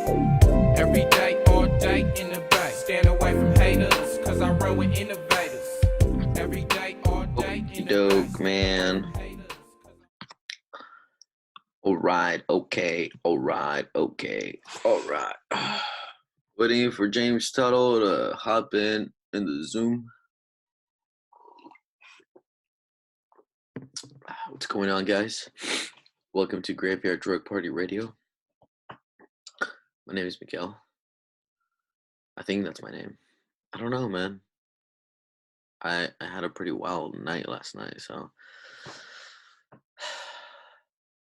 Every day, all day in the bay. Stand away from haters, cause I run with innovators. Every day, all day in the Dope, bay. man. Alright, okay. Waiting for James Tuttle to hop in the Zoom. What's going on, guys? Welcome to Graveyard Drug Party Radio. My name is Miguel. I think that's my name. I don't know, man. I had a pretty wild night last night, so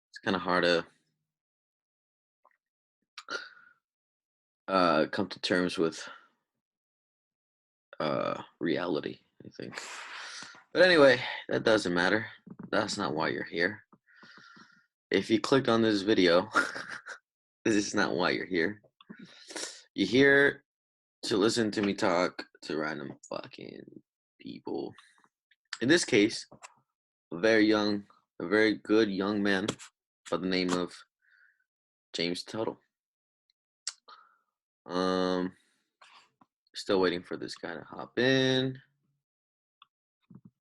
it's kind of hard to come to terms with reality, I think. But anyway, that doesn't matter. That's not why you're here. If you clicked on this video, this is not why you're here. You're here to listen to me talk to random fucking people. In this case, a very good young man by the name of James Tuttle. Still waiting for this guy to hop in.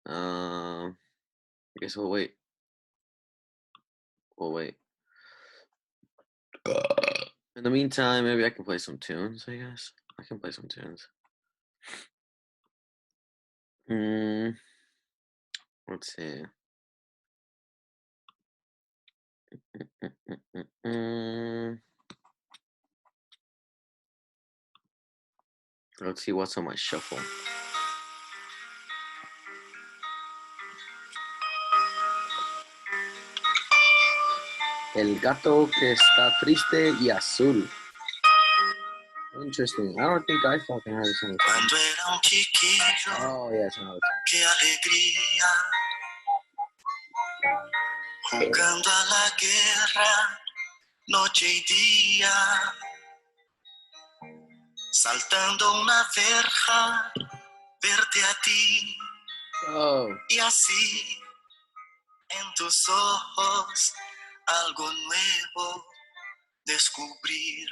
I guess we'll wait. In the meantime, maybe I can play some tunes, I guess. I can play some tunes. Let's see. Let's see what's on my shuffle. El gato que está triste y azul. Interesting. I don't think I fucking have this on the time. Oh, yes, I know it's Qué alegría, jugando a la guerra, noche y día, saltando una verja, verte a ti, y así, en tus ojos, algo nuevo descubrir.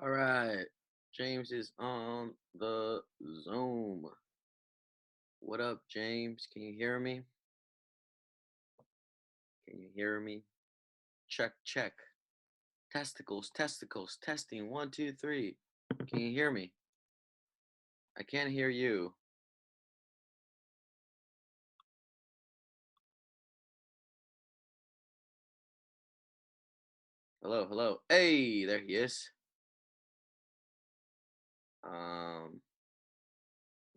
All right. James is on the Zoom. What up, James? Can you hear me? Check. Testicles. Testing. 1, 2, 3. Can you hear me? I can't hear you. Hello. Hey, there he is.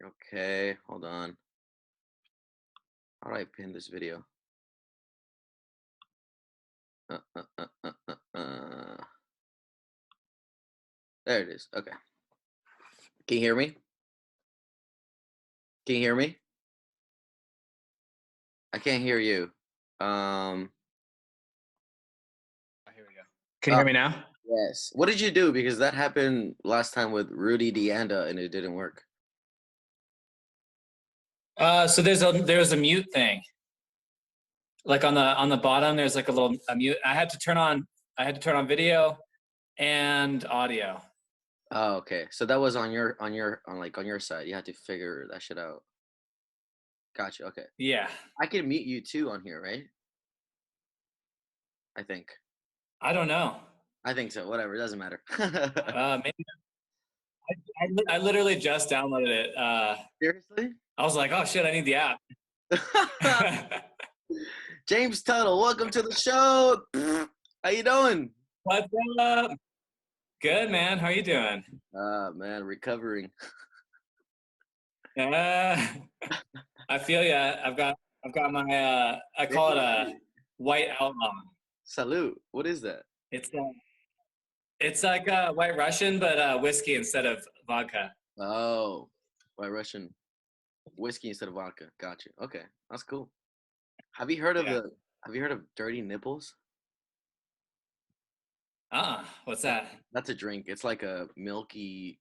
Okay, hold on. How do I pin this video? There it is. Okay. Can you hear me? Here we go. Can you hear me now? Yes. What did you do? Because that happened last time with Rudy Deanda and it didn't work. So there's a mute thing. Like on the bottom, there's like a mute. I had to turn on video and audio. Oh, okay. So that was on your side. You had to figure that shit out. Gotcha. Okay. Yeah. I can mute you too on here, right? I think. I don't know. I think so. Whatever. It doesn't matter. Maybe. I literally just downloaded it. Seriously? I was like, oh shit, I need the app. James Tuttle, welcome to the show. How you doing? What's up? Good, man. How you doing? Man, recovering. I feel ya. I've got my I call it a white outlaw. Salute. What is that? It's like White Russian, but whiskey instead of vodka. Oh, White Russian whiskey instead of vodka. Gotcha. Okay, that's cool. Have you heard of dirty nipples? What's that? That's a drink. It's like a milky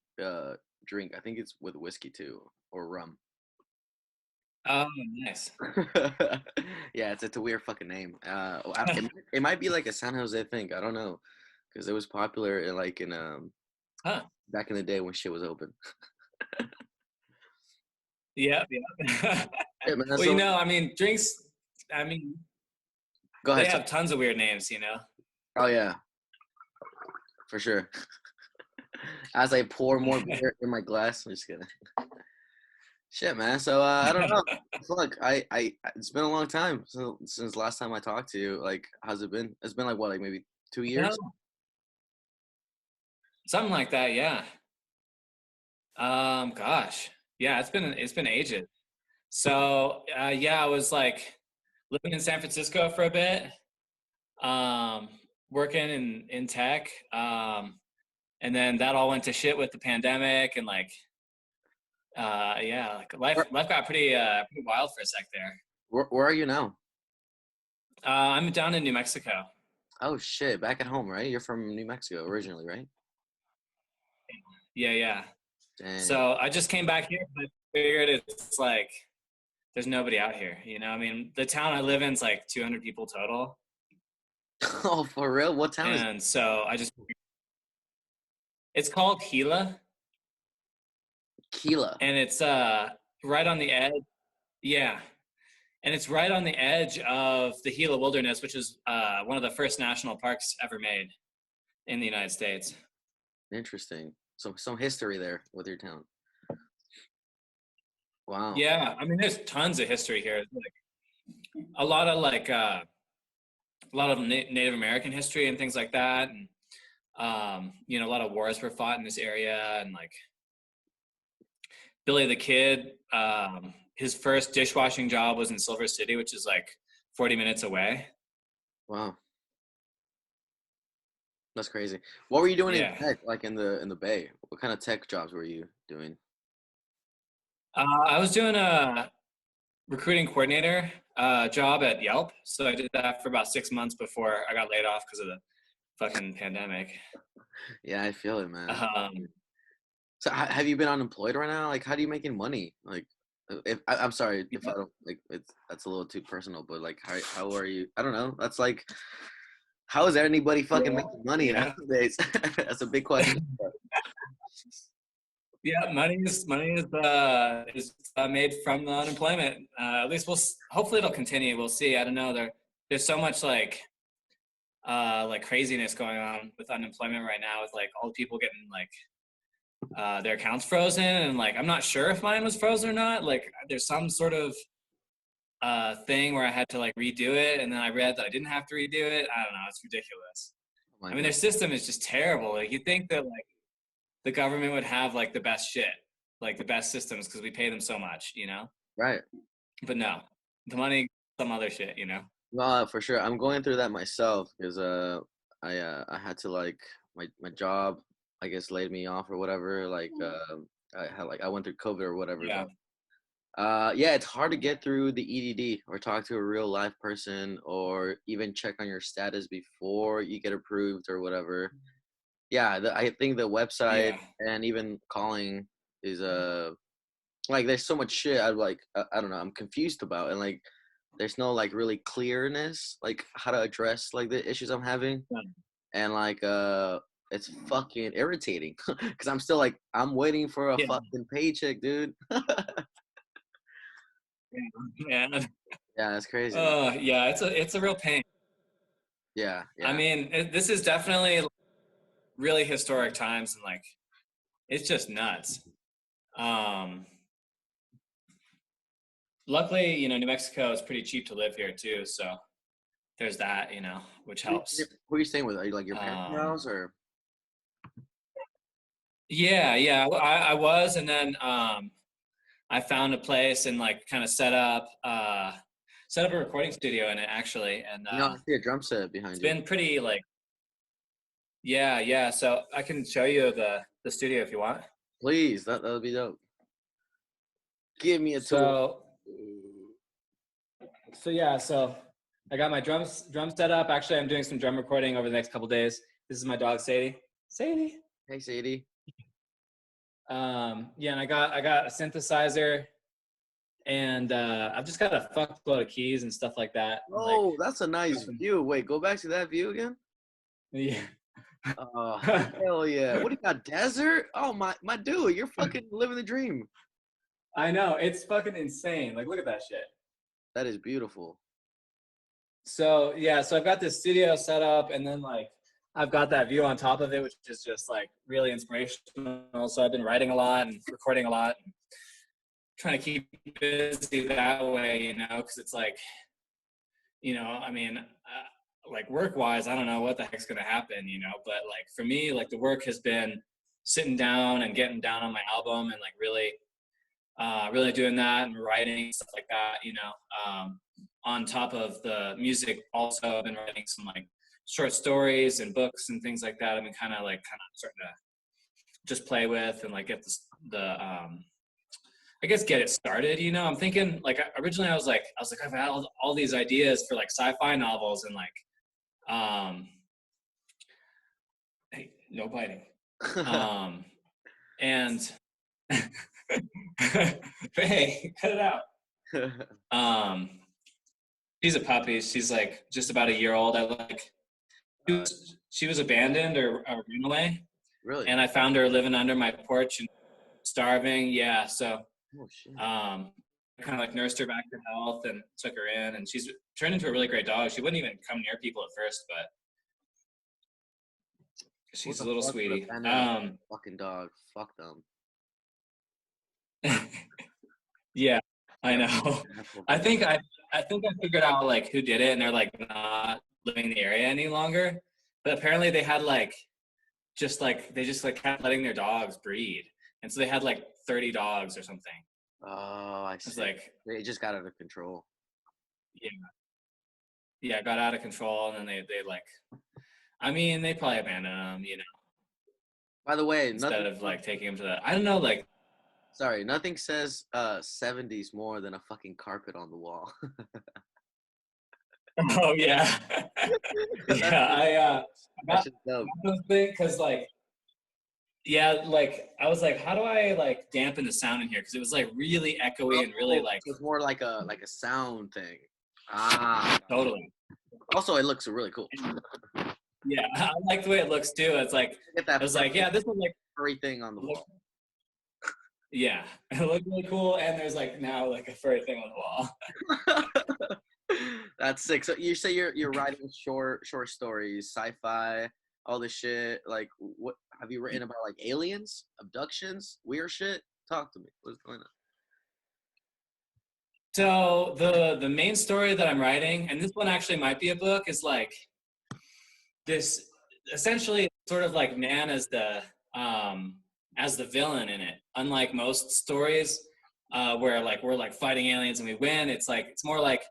drink. I think it's with whiskey too, or rum. Oh, nice. Yeah, it's a weird fucking name. It might be like a San Jose thing. I don't know. because it was popular in Huh. back in the day when shit was open. Yeah. Yeah, man. Well, I mean, drinks. I mean, Go they ahead. have tons of weird names. Oh yeah, for sure. As I pour more beer in my glass, I'm just kidding. Shit, man. So I don't know. Fuck, it's been a long time since last time I talked to you. Like, how's it been? It's been like what, like maybe 2 years? Something like that. Yeah. Gosh. Yeah, it's been ages. So yeah, I was like living in San Francisco for a bit, working in tech, and then that all went to shit with the pandemic, and yeah, like life got pretty wild for a sec there. Where are you now? I'm down in New Mexico. Oh shit, back at home, right? You're from New Mexico originally, right? Yeah. Dang. So I just came back here, but I figured it's like there's nobody out here. I mean, the town I live in is like 200 people total. Oh, for real? What town is it? And so it's called Gila. Gila. And it's right on the edge. Yeah. And it's right on the edge of the Gila Wilderness, which is one of the first national parks ever made in the United States. Interesting. So some history there with your town. Wow. Yeah, I mean, there's tons of history here. Like a lot of Native American history and things like that, and a lot of wars were fought in this area, and like Billy the Kid, his first dishwashing job was in Silver City, which is like 40 minutes away. Wow. That's crazy. What were you doing Yeah. in tech, like in the Bay? What kind of tech jobs were you doing? I was doing a recruiting coordinator job at Yelp. So I did that for about 6 months before I got laid off because of the fucking pandemic. Yeah, I feel it, man. Um, So have you been unemployed right now? Like, how do you making money? Like, I'm sorry if I don't like that's a little too personal, but like, how are you? I don't know. That's like, how is anybody fucking making money nowadays? That's a big question. Yeah, money is made from the unemployment. At least hopefully it'll continue. We'll see. I don't know. There's so much like craziness going on with unemployment right now, with like all the people getting like their accounts frozen, and like I'm not sure if mine was frozen or not. Like there's some sort of thing where I had to like redo it, and then I read that I didn't have to redo it. I don't know. It's ridiculous. Oh I mean, their system is just terrible. Like you'd think that like the government would have like the best shit, like the best systems, because we pay them so much, Right. But no, the money, some other shit, No, for sure. I'm going through that myself because I had to like my job, I guess, laid me off or whatever. Like I went through COVID or whatever. Yeah. But, yeah, it's hard to get through the EDD or talk to a real live person or even check on your status before you get approved or whatever. Yeah, I think the website and even calling is like there's so much shit I don't know, I'm confused about, and like there's no like really clearness like how to address like the issues I'm having, and like it's fucking irritating because I'm still like I'm waiting for a fucking paycheck, dude. Yeah. Yeah, that's crazy. Yeah, it's a real pain. Yeah. I mean, this is definitely really historic times, and like it's just nuts. Luckily, New Mexico is pretty cheap to live here too, so there's that, which helps. Who are you staying with? Are you like your parents' house or? Yeah, I was, and then I found a place and like kind of set up a recording studio in it, actually, and I see a drum set behind it's you. been pretty like. Yeah. So I can show you the studio if you want. Please, that would be dope. Give me a tour. So yeah, so I got my drum set up. Actually, I'm doing some drum recording over the next couple days. This is my dog Sadie. Sadie. Hey, Sadie. Yeah, and I got a synthesizer, and I've just got a fuckload of keys and stuff like that. Oh, that's a nice view. Wait, go back to that view again. Oh, hell yeah. What do you got, desert? Oh, my dude, you're fucking living the dream. I know, it's fucking insane. Like, look at that shit. That is beautiful. So yeah, so I've got this studio set up, and then like I've got that view on top of it, which is just like really inspirational. So I've been writing a lot and recording a lot, and trying to keep busy that way, you know, because it's like, you know, I mean, like work-wise, I don't know what the heck's gonna happen, you know, but like for me, like the work has been sitting down and getting down on my album and like really doing that and writing stuff like that, you know. On top of the music, also I've been writing some like short stories and books and things like that. I've been kind of starting to just play with and like get I guess get it started. You know, I'm thinking like originally I was like I've had all these ideas for like sci-fi novels and like hey, no biting. And hey, cut it out. She's a puppy. She's like just about a year old. She was abandoned or ran away. Really? And I found her living under my porch and starving. Yeah. So, Oh, shit. I kind of like nursed her back to health and took her in, and she's turned into a really great dog. She wouldn't even come near people at first, but she's a little sweetie. Fucking dog. Fuck them. Yeah, I know. I think I figured out like who did it, and they're like not living in the area any longer. But apparently they had like they just like kept letting their dogs breed, and so they had like 30 dogs or something. Oh, I see. It's like it just got out of control. Yeah, it got out of control, and then they like, I mean, they probably abandoned them, you know. By the way, instead of like taking them to the, I don't know, like. Sorry, nothing says 70s more than a fucking carpet on the wall. Oh yeah. Yeah, I because like, yeah, like I was like, how do I like dampen the sound in here? Because it was like really echoey and really like. It's more like a sound thing. Ah, totally. Also, it looks really cool. Yeah, I like the way it looks too. It's like I was like, yeah, this is like furry thing on the wall. Yeah, it looked really cool, and there's like now like a furry thing on the wall. That's sick. So you say you're writing short stories, sci-fi, all this shit. Like, what have you written about? Like aliens, abductions, weird shit? Talk to me. What's going on? So the main story that I'm writing, and this one actually might be a book, is like this essentially sort of like man as the villain in it. Unlike most stories where like we're like fighting aliens and we win, it's like it's more like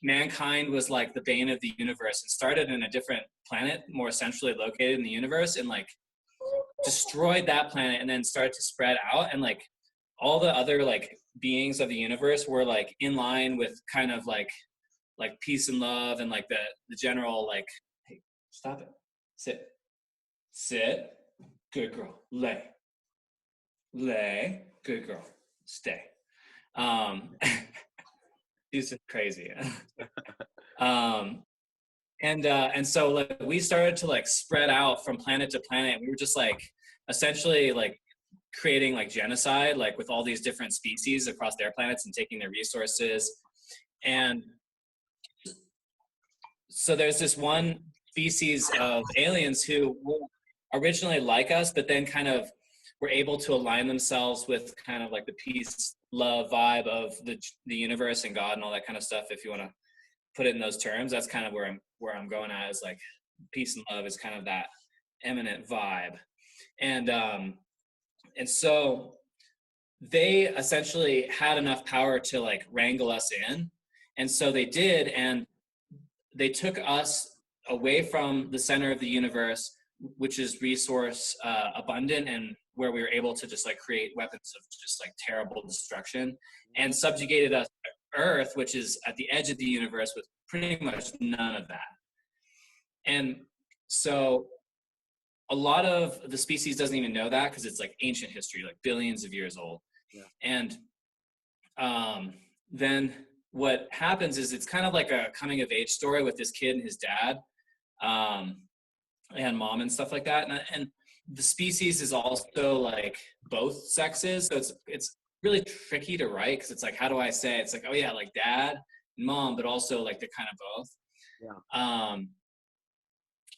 mankind was like the bane of the universe and started in a different planet, more centrally located in the universe, and like destroyed that planet and then started to spread out, and like all the other like beings of the universe were like in line with kind of like peace and love and like the general like, hey, stop it, sit, good girl, lay, good girl, stay. He's crazy. And so like we started to like spread out from planet to planet. We were just like essentially like creating like genocide, like with all these different species across their planets and taking their resources. And so there's this one species of aliens who were originally like us, but then kind of were able to align themselves with kind of like the peace, love vibe of the universe and God and all that kind of stuff. If you want to put it in those terms, that's kind of where I'm going at, is like peace and love is kind of that eminent vibe. And so they essentially had enough power to like wrangle us in. And so they did, and they took us away from the center of the universe, which is resource abundant and where we were able to just like create weapons of just like terrible destruction, and subjugated us to Earth, which is at the edge of the universe with pretty much none of that. And so a lot of the species doesn't even know that because it's like ancient history, like billions of years old. Yeah. And then what happens is it's kind of like a coming of age story with this kid and his dad. and mom and stuff like that. And the species is also like both sexes, so it's really tricky to write because it's like, how do I say it? It's like, oh yeah, like dad and mom, but also like they're kind of both. Yeah.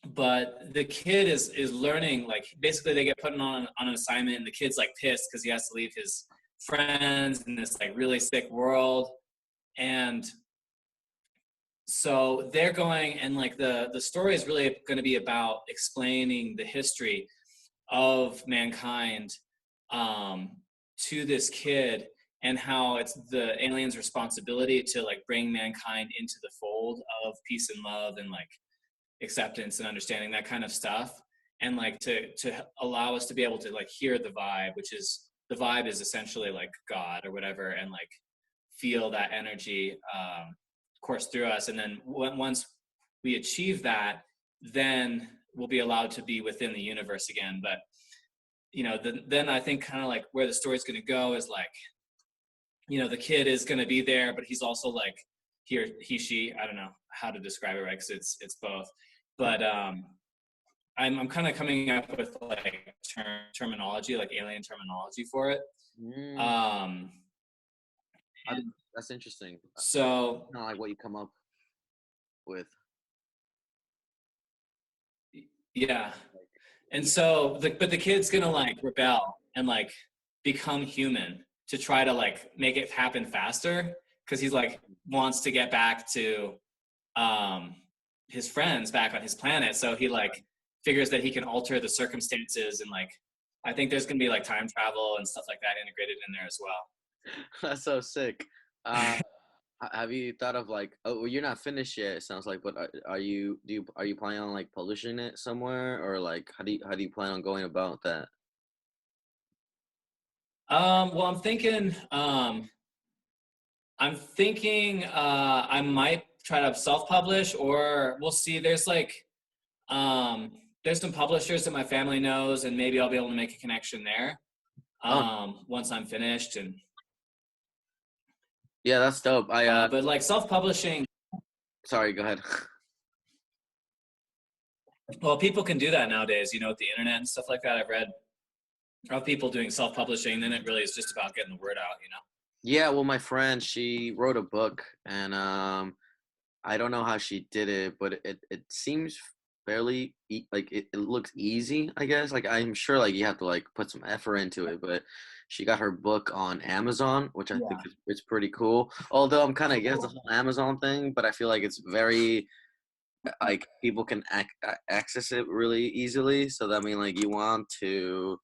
But the kid is learning, like basically they get put on an assignment, and the kid's like pissed because he has to leave his friends in this like really sick world. And so they're going, and like the story is really going to be about explaining the history of mankind to this kid, and how it's the aliens' responsibility to like bring mankind into the fold of peace and love and like acceptance and understanding, that kind of stuff. And like to allow us to be able to like hear the vibe, which is, the vibe is essentially like God or whatever, and like feel that energy course through us. And then once we achieve that, then we'll be allowed to be within the universe again. But then I think kind of like where the story's going to go is like, the kid is going to be there, but he's also like she, I don't know how to describe it, right? Because it's both. But I'm kind of coming up with like terminology, like alien terminology for it. That's interesting. So Not like what you come up with. Yeah. And so but the kid's gonna like rebel and like become human to try to like make it happen faster, because he's like wants to get back to his friends back on his planet. So he like figures that he can alter the circumstances, and like I think there's gonna be like time travel and stuff like that integrated in there as well. That's so sick. Have you thought of like, oh, well, you're not finished yet, it sounds like, but are you planning on like publishing it somewhere, or like how do you plan on going about that? Well, I'm thinking I might try to self-publish, or we'll see. There's like there's some publishers that my family knows, and maybe I'll be able to make a connection there once I'm finished. And yeah, that's dope. but like self-publishing, sorry, go ahead. well, people can do that nowadays, with the internet and stuff like that. I've read of people doing self-publishing, then it really is just about getting the word out. Yeah, well, my friend, she wrote a book, and I don't know how she did it, but it seems fairly like it looks easy, I guess. Like I'm sure like you have to like put some effort into it, but she got her book on Amazon, which I think is pretty cool. Although I'm kind of against the whole Amazon thing, but I feel like it's very like people can access it really easily. So that means like you want to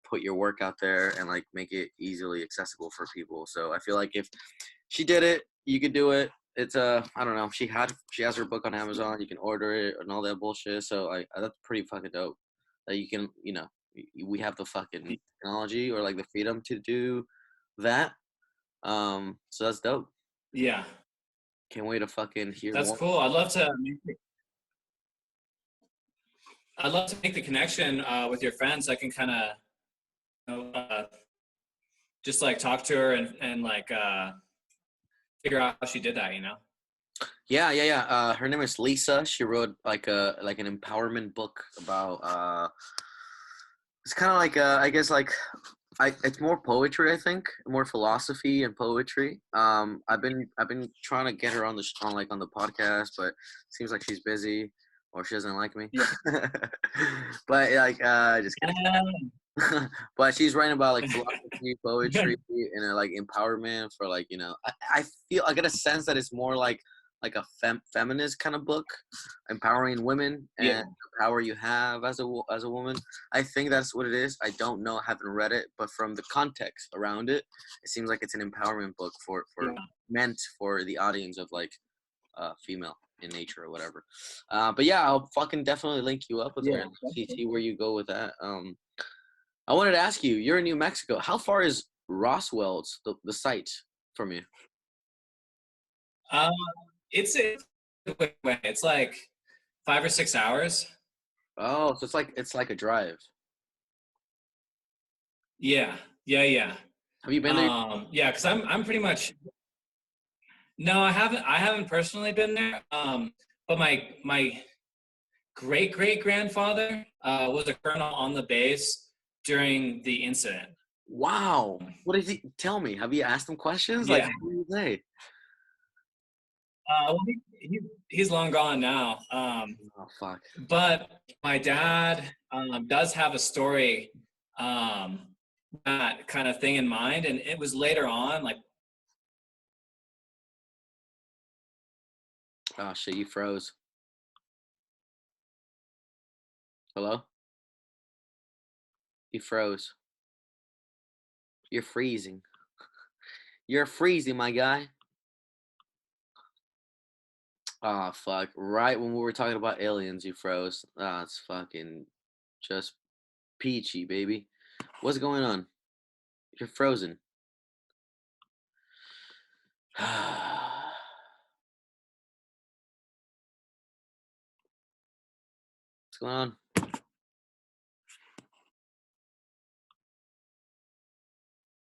put your work out there and like make it easily accessible for people. So I feel like if she did it, you could do it. It's I don't know. She has her book on Amazon. You can order it and all that bullshit. So that's pretty fucking dope. That you can, we have the fucking technology or like the freedom to do that. So that's dope. Yeah. Can't wait to fucking hear. That's more. cool. I'd love to make the connection with your friends. I can kind of just like talk to her and like figure out how she did that. Yeah. Her name is Lisa. She wrote like an empowerment book about it's kind of like I guess like it's more poetry, I think, more philosophy and poetry. I've been trying to get her on the podcast, but it seems like she's busy or she doesn't like me. Yeah. But like just kidding. But she's writing about like philosophy, poetry, and like empowerment for like I feel I get a sense that it's more like a feminist kind of book, empowering women and the power you have as a woman. I think that's what it is. I don't know, I haven't read it, but from the context around it, it seems like it's an empowerment book for meant for the audience of like female in nature or whatever. But yeah, I'll fucking definitely link you up with her and see where you go with that. I wanted to ask you, you're in New Mexico. How far is Roswell's the site from you? It's like 5 or 6 hours. Oh, so it's like a drive. Yeah. Have you been there? Yeah, because I'm pretty much. No, I haven't personally been there. But my great-great-grandfather was a colonel on the base during the incident. Wow. What did he tell me? Have you asked him questions? Like, Yeah. what did he say? Well, he's long gone now. Oh, fuck. But my dad does have a story, that kind of thing in mind, and it was later on, like. Oh, shit, you froze. Hello? You froze. You're freezing. You're freezing, my guy. Oh, fuck. Right when we were talking about aliens, you froze. Ah, it's fucking just peachy, baby. What's going on? You're frozen. What's going on?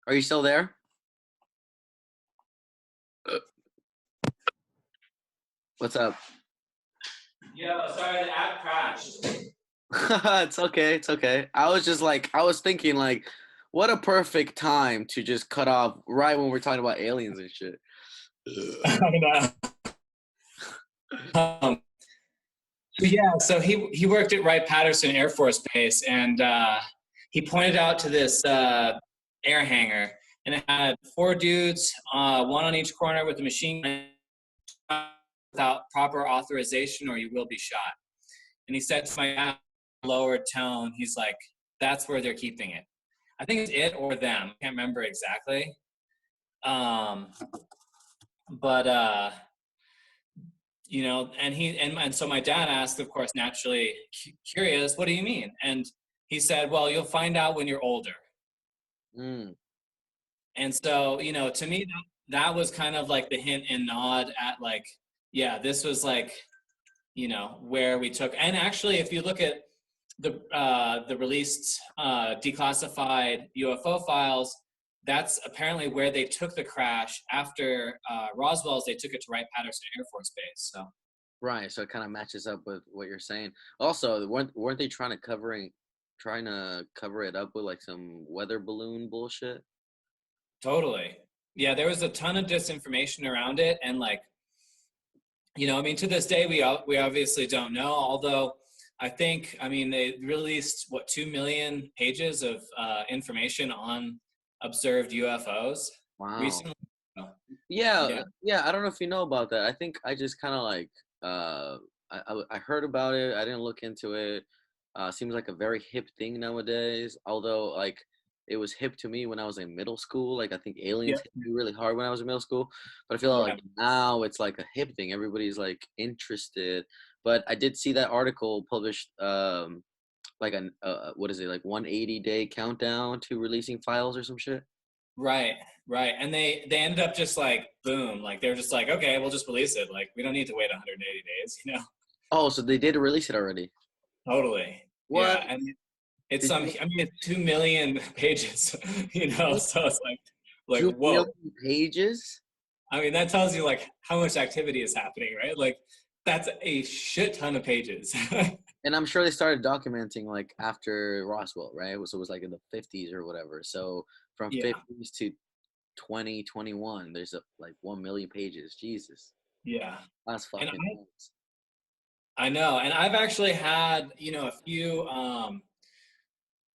Are you still there? What's up? Yeah, sorry, the app crashed. It's okay. It's okay. I was just like, I was thinking like, what a perfect time to just cut off right when we're talking about aliens and shit. I know. Yeah, so he worked at Wright-Patterson Air Force Base, and he pointed out to this air hangar, and it had 4 dudes, one on each corner with a machine gun without proper authorization, or you will be shot. And he said to my dad, lowered tone, he's like, "That's where they're keeping it." I think it's it or them. I can't remember exactly. But you know, and so my dad asked, of course, naturally curious, "What do you mean?" And he said, "Well, you'll find out when you're older." Mm. And so, you know, to me, that was kind of like the hint and nod at like, yeah, this was like, you know, where we took. And actually, if you look at the released declassified UFO files, that's apparently where they took the crash after Roswell's. They took it to Wright-Patterson Air Force Base. So Right. So it kind of matches up with what you're saying. Also, weren't they trying to cover it up with like some weather balloon bullshit? totally, yeah, there was a ton of disinformation around it, and like, you know, I mean, to this day, we obviously don't know. Although, I think, I mean, they released 2 million pages of information on observed UFOs Wow. recently. Yeah, Yeah, yeah. I don't know if you know about that. I think I just kind of like I heard about it. I didn't look into it. Seems like a very hip thing nowadays. Although like it was hip to me when I was in middle school. Like I think yeah, aliens hit me really hard when I was in middle school. But I feel yeah. like now it's like a hip thing. Everybody's like interested. But I did see that article published like an what is it, like 180-day countdown to releasing files or some shit. Right, right. And they ended up just like boom, like they're just like, okay, we'll just release it. Like we don't need to wait 180 days, you know? Oh, so they did release it already. Totally. What? Yeah, and it's Did some. you I mean, it's 2 million pages, you know. So it's like 2 whoa. million pages? I mean, that tells you like how much activity is happening, right? Like that's a shit ton of pages. And I'm sure they started documenting like after Roswell, right? So it was like in the 50s or whatever. So from Yeah, 50s to 2021, there's like 1 million pages. Jesus, yeah. that's And fucking nuts. I know, and I've actually had, you know, a few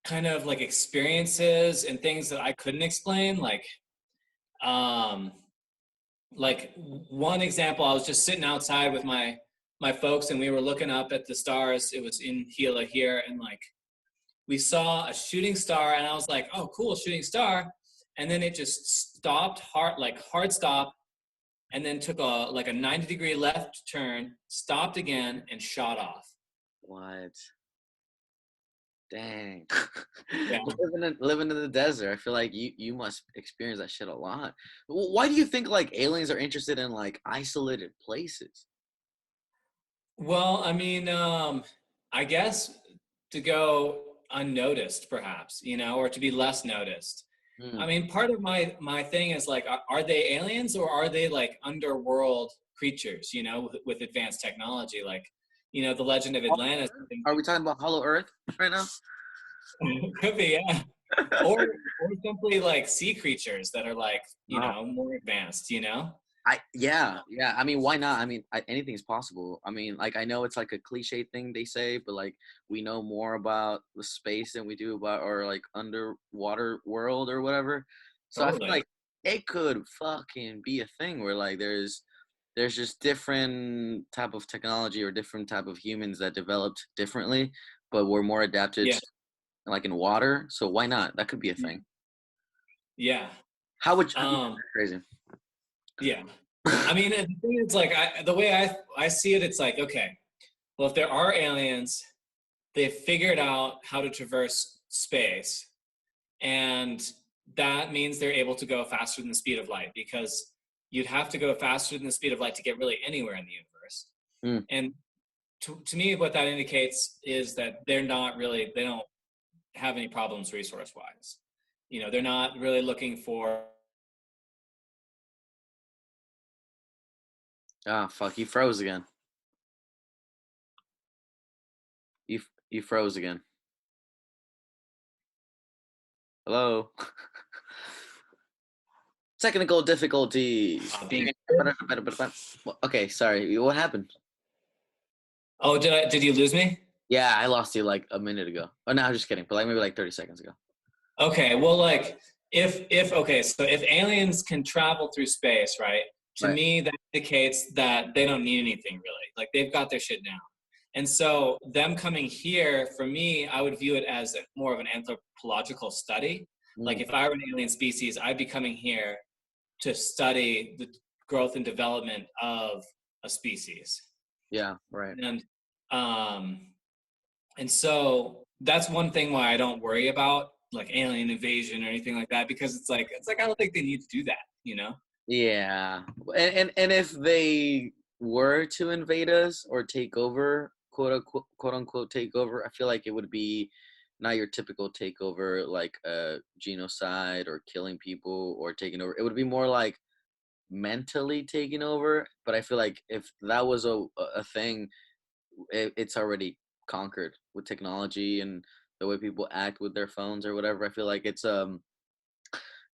kind of like experiences and things that I couldn't explain, um like one example, I was just sitting outside with my folks, and we were looking up at the stars. It was in Gila here, and like we saw a shooting star, and I was like, oh cool, shooting star. And then it just stopped, hard stop, and then took a 90-degree left turn, stopped again, and shot off. What? Dang. Yeah. Living in the desert, I feel like you must experience that shit a lot. Why do you think like aliens are interested in like isolated places? Well, I mean, I guess to go unnoticed, perhaps, you know, or to be less noticed. I Hmm. mean, part of my thing is like, are they aliens or are they like underworld creatures, you know, with advanced technology? Like, you know, the legend of Atlantis. Are we talking about Hollow Earth right now? Could be, yeah. Or simply like sea creatures that are like, you know, more advanced, you know? Yeah. I mean, why not? I mean, anything's possible. I mean, like, I know it's like a cliche thing they say, but like, we know more about the space than we do about our like underwater world or whatever. So I feel Totally. like it could fucking be a thing where like there's just different type of technology or different type of humans that developed differently, but were more adapted, Yeah. like in water. So why not? That could be a thing. Yeah. How would you? Crazy. Yeah. I mean, the thing is, like, the way I see it, it's like, okay, well, if there are aliens, they've figured out how to traverse space, and that means they're able to go faster than the speed of light, because you'd have to go faster than the speed of light to get really anywhere in the universe. Mm. And to me, what that indicates is that they don't have any problems resource-wise. You know, they're not really looking for. Ah, fuck! You froze again. You froze again. Hello. Technical difficulties. Okay, sorry. What happened? Oh, did you lose me? Yeah, I lost you like a minute ago. Oh, no, I'm just kidding. But like maybe like 30 seconds ago. Okay, well, like if okay, so if aliens can travel through space, right? To Right. me, that indicates that they don't need anything really. Like they've got their shit down. And so them coming here, for me, I would view it as more of an anthropological study. Like if I were an alien species, I'd be coming here to study the growth and development of a species. Yeah, right. And so that's one thing why I don't worry about like alien invasion or anything like that, because it's like I don't think they need to do that, you know? Yeah. And if they were to invade us or take over, quote unquote take over, I feel like it would be not your typical takeover like a genocide or killing people or taking over. It would be more like mentally taking over. But I feel like if that was a thing, it's already conquered with technology and the way people act with their phones or whatever. I feel like it's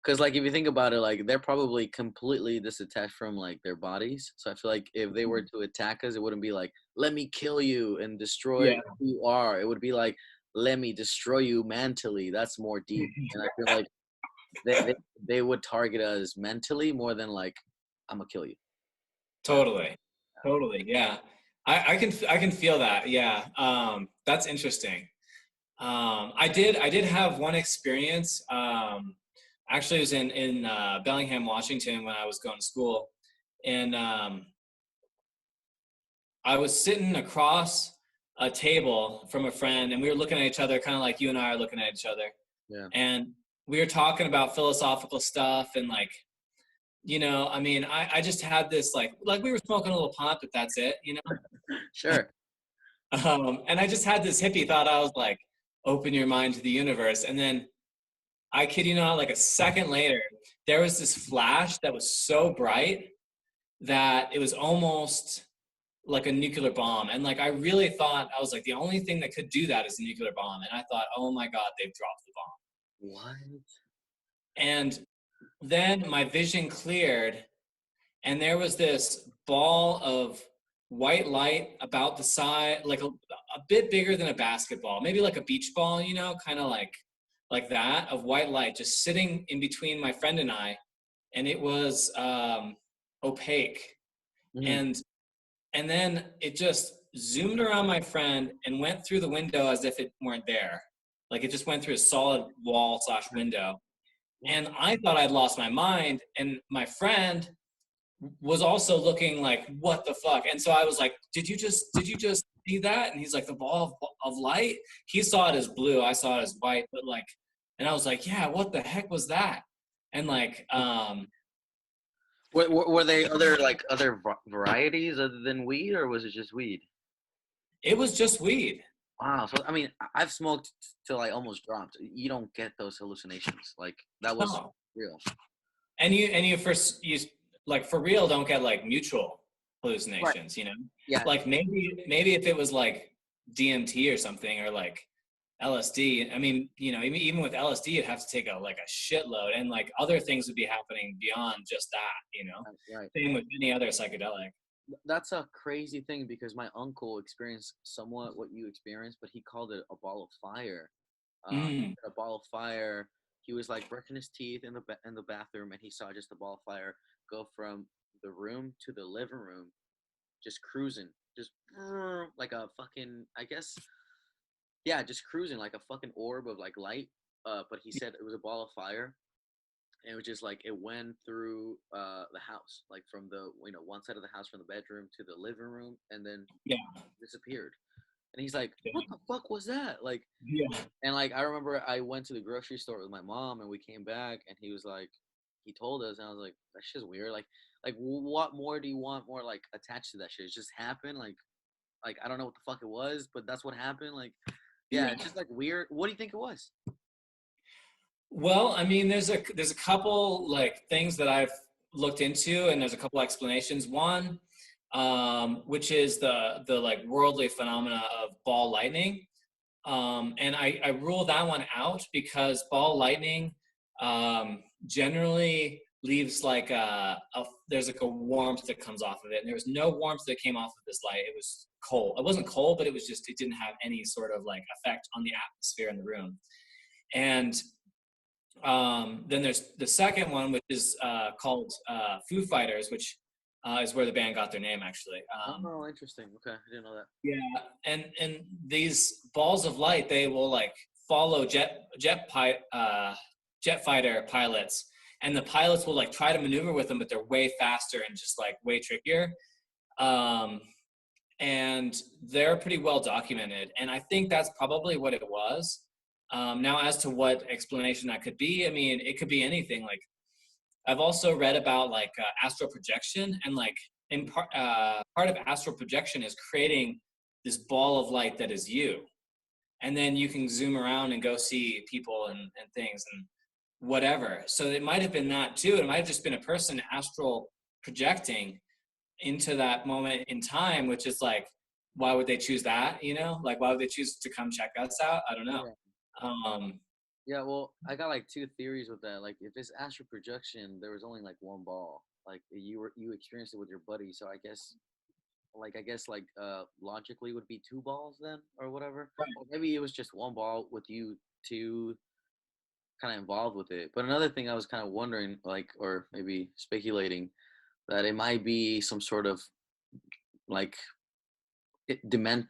because like if you think about it, like they're probably completely disattached from like their bodies. So I feel like if they were to attack us, it wouldn't be like let me kill you and destroy who you are. It would be like let me destroy you mentally. That's more deep, and I feel like they would target us mentally more than like I'm gonna kill you. Totally. Yeah. I can feel that. Yeah. That's interesting. I did have one experience. Actually, it was in Bellingham, Washington, when I was going to school, and I was sitting across a table from a friend, and we were looking at each other, kind of like you and I are looking at each other. Yeah. And we were talking about philosophical stuff, and like, you know, I mean, I just had this like we were smoking a little pot, but that's it, you know. Sure. And I just had this hippie thought. I was like, open your mind to the universe. And then I kid you not, like a second later, there was this flash that was so bright that it was almost like a nuclear bomb. And like, I really thought, I was like, the only thing that could do that is a nuclear bomb. And I thought, oh my God, they've dropped the bomb. What? And then my vision cleared, and there was this ball of white light about the size, like a bit bigger than a basketball, maybe like a beach ball, you know, kind of like that, of white light just sitting in between my friend and I. And it was opaque. And then it just zoomed around my friend and went through the window as if it weren't there. Like it just went through a solid wall / window. And I thought I'd lost my mind. And my friend was also looking like, what the fuck? And so I was like, did you just see that? And he's like, the ball of light? He saw it as blue. I saw it as white. But like, and I was like, yeah, what the heck was that? And like, were they other varieties other than weed, or was it just weed? It was just weed. Wow. So I mean, I've smoked till I almost dropped. You don't get those hallucinations. Like that was real. And you like for real don't get like mutual hallucinations, you know? Yeah. Like maybe if it was like DMT or something, or like LSD, I mean, you know, even with LSD, you'd have to take a shitload, and like other things would be happening beyond just that, you know? Right. Same with any other psychedelic. That's a crazy thing because my uncle experienced somewhat what you experienced, but he called it a ball of fire. A ball of fire. He was like brushing his teeth in the bathroom, and he saw just a ball of fire go from the room to the living room, just cruising, just like a fucking, I guess, yeah, just cruising like a fucking orb of like light. But he said it was a ball of fire, and it was just like it went through the house, like from the one side of the house from the bedroom to the living room, and then disappeared. And he's like, "What the fuck was that?" Like, and like I remember I went to the grocery store with my mom, and we came back, and he was like, he told us, and I was like, "That shit's weird." Like what more do you want more like attached to that shit? It just happened. Like I don't know what the fuck it was, but that's what happened. Like, yeah, it's just like weird. What do you think it was? Well, I mean, there's a couple like things that I've looked into, and there's a couple explanations. One, which is the like worldly phenomena of ball lightning, and I rule that one out because ball lightning generally leaves like there's like a warmth that comes off of it, and there was no warmth that came off of this light. It was cold. It wasn't cold, but it was just, it didn't have any sort of like effect on the atmosphere in the room. And then there's the second one, which is called Foo Fighters, which is where the band got their name, actually. Oh, interesting. Okay, I didn't know that. Yeah, and these balls of light, they will like follow jet fighter pilots, and the pilots will like try to maneuver with them, but they're way faster and just like way trickier. And they're pretty well documented, and I think that's probably what it was. Now, as to what explanation that could be, I mean, it could be anything. Like, I've also read about like astral projection, and like in part of astral projection is creating this ball of light that is you, and then you can zoom around and go see people and things and whatever. So it might have been that too. It might have just been a person astral projecting into that moment in time, which is like, why would they choose that? You know, like why would they choose to come check us out? I don't know. Yeah, well, I got like two theories with that. Like, if it's astral projection, there was only like one ball. Like you experienced it with your buddy, so I guess logically would be two balls then, or whatever. Right. Or maybe it was just one ball with you two kind of involved with it. But another thing I was kind of wondering, like, or maybe speculating, that it might be some sort of like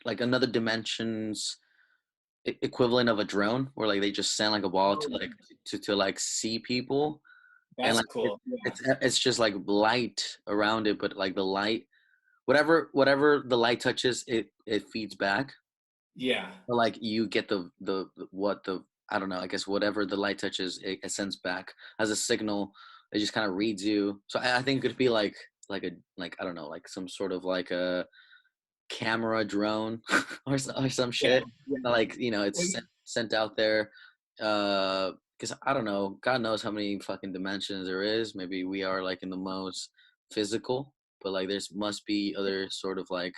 like another dimensions equivalent of a drone, where like they just send like a ball to like to like see people. That's and like cool. it's just like light around it, but like the light, whatever the light touches, it feeds back. Yeah. But like you get the I don't know, I guess whatever the light touches, it sends back as a signal. It just kind of reads you. So I think it could be like I don't know, like some sort of like a camera drone or some shit. Yeah. Like, it's sent out there. Because I don't know, God knows how many fucking dimensions there is. Maybe we are like in the most physical, but like there's must be other sort of like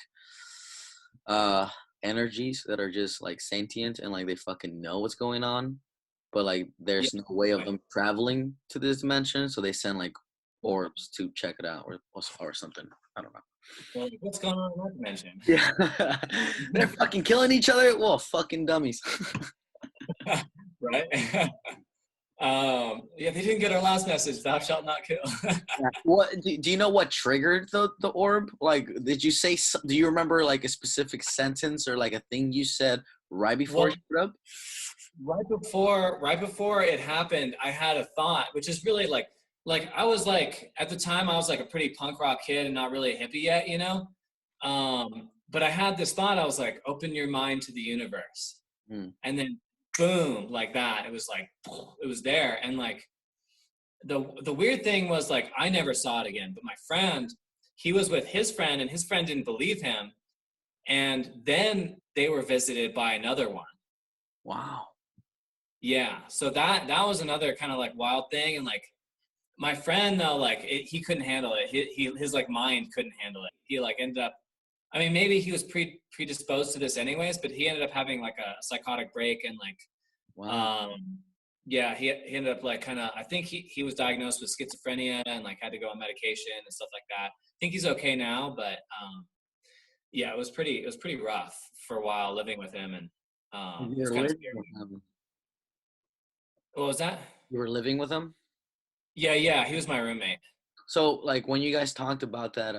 energies that are just like sentient and like they fucking know what's going on, but like there's no way of them traveling to this dimension, so they send like orbs to check it out or something. I don't know. Well, what's going on in that dimension? Yeah. They're fucking killing each other. Well, fucking dummies. Right? Yeah, they didn't get our last message. Thou shalt not kill. What do you know what triggered the orb? Like, did you say? Do you remember like a specific sentence or like a thing you said right before you put up? Right before it happened, I had a thought, which is really like I was like, at the time I was like a pretty punk rock kid and not really a hippie yet, you know. But I had this thought. I was like, open your mind to the universe, and then boom, like that. It was like, it was there. And like, the weird thing was like, I never saw it again, but my friend, he was with his friend and his friend didn't believe him. And then they were visited by another one. Wow. Yeah. So that was another kind of like wild thing. And like, my friend though, like he couldn't handle it. His like mind couldn't handle it. He like ended up. I mean, maybe he was predisposed to this anyways, but he ended up having like a psychotic break and like, Wow. yeah, he ended up like kind of. I think he was diagnosed with schizophrenia and like had to go on medication and stuff like that. I think he's okay now, but yeah, it was pretty rough for a while living with him, and You it was were kind of living scary. with him. What was that? You were living with him? Yeah, he was my roommate. So like when you guys talked about that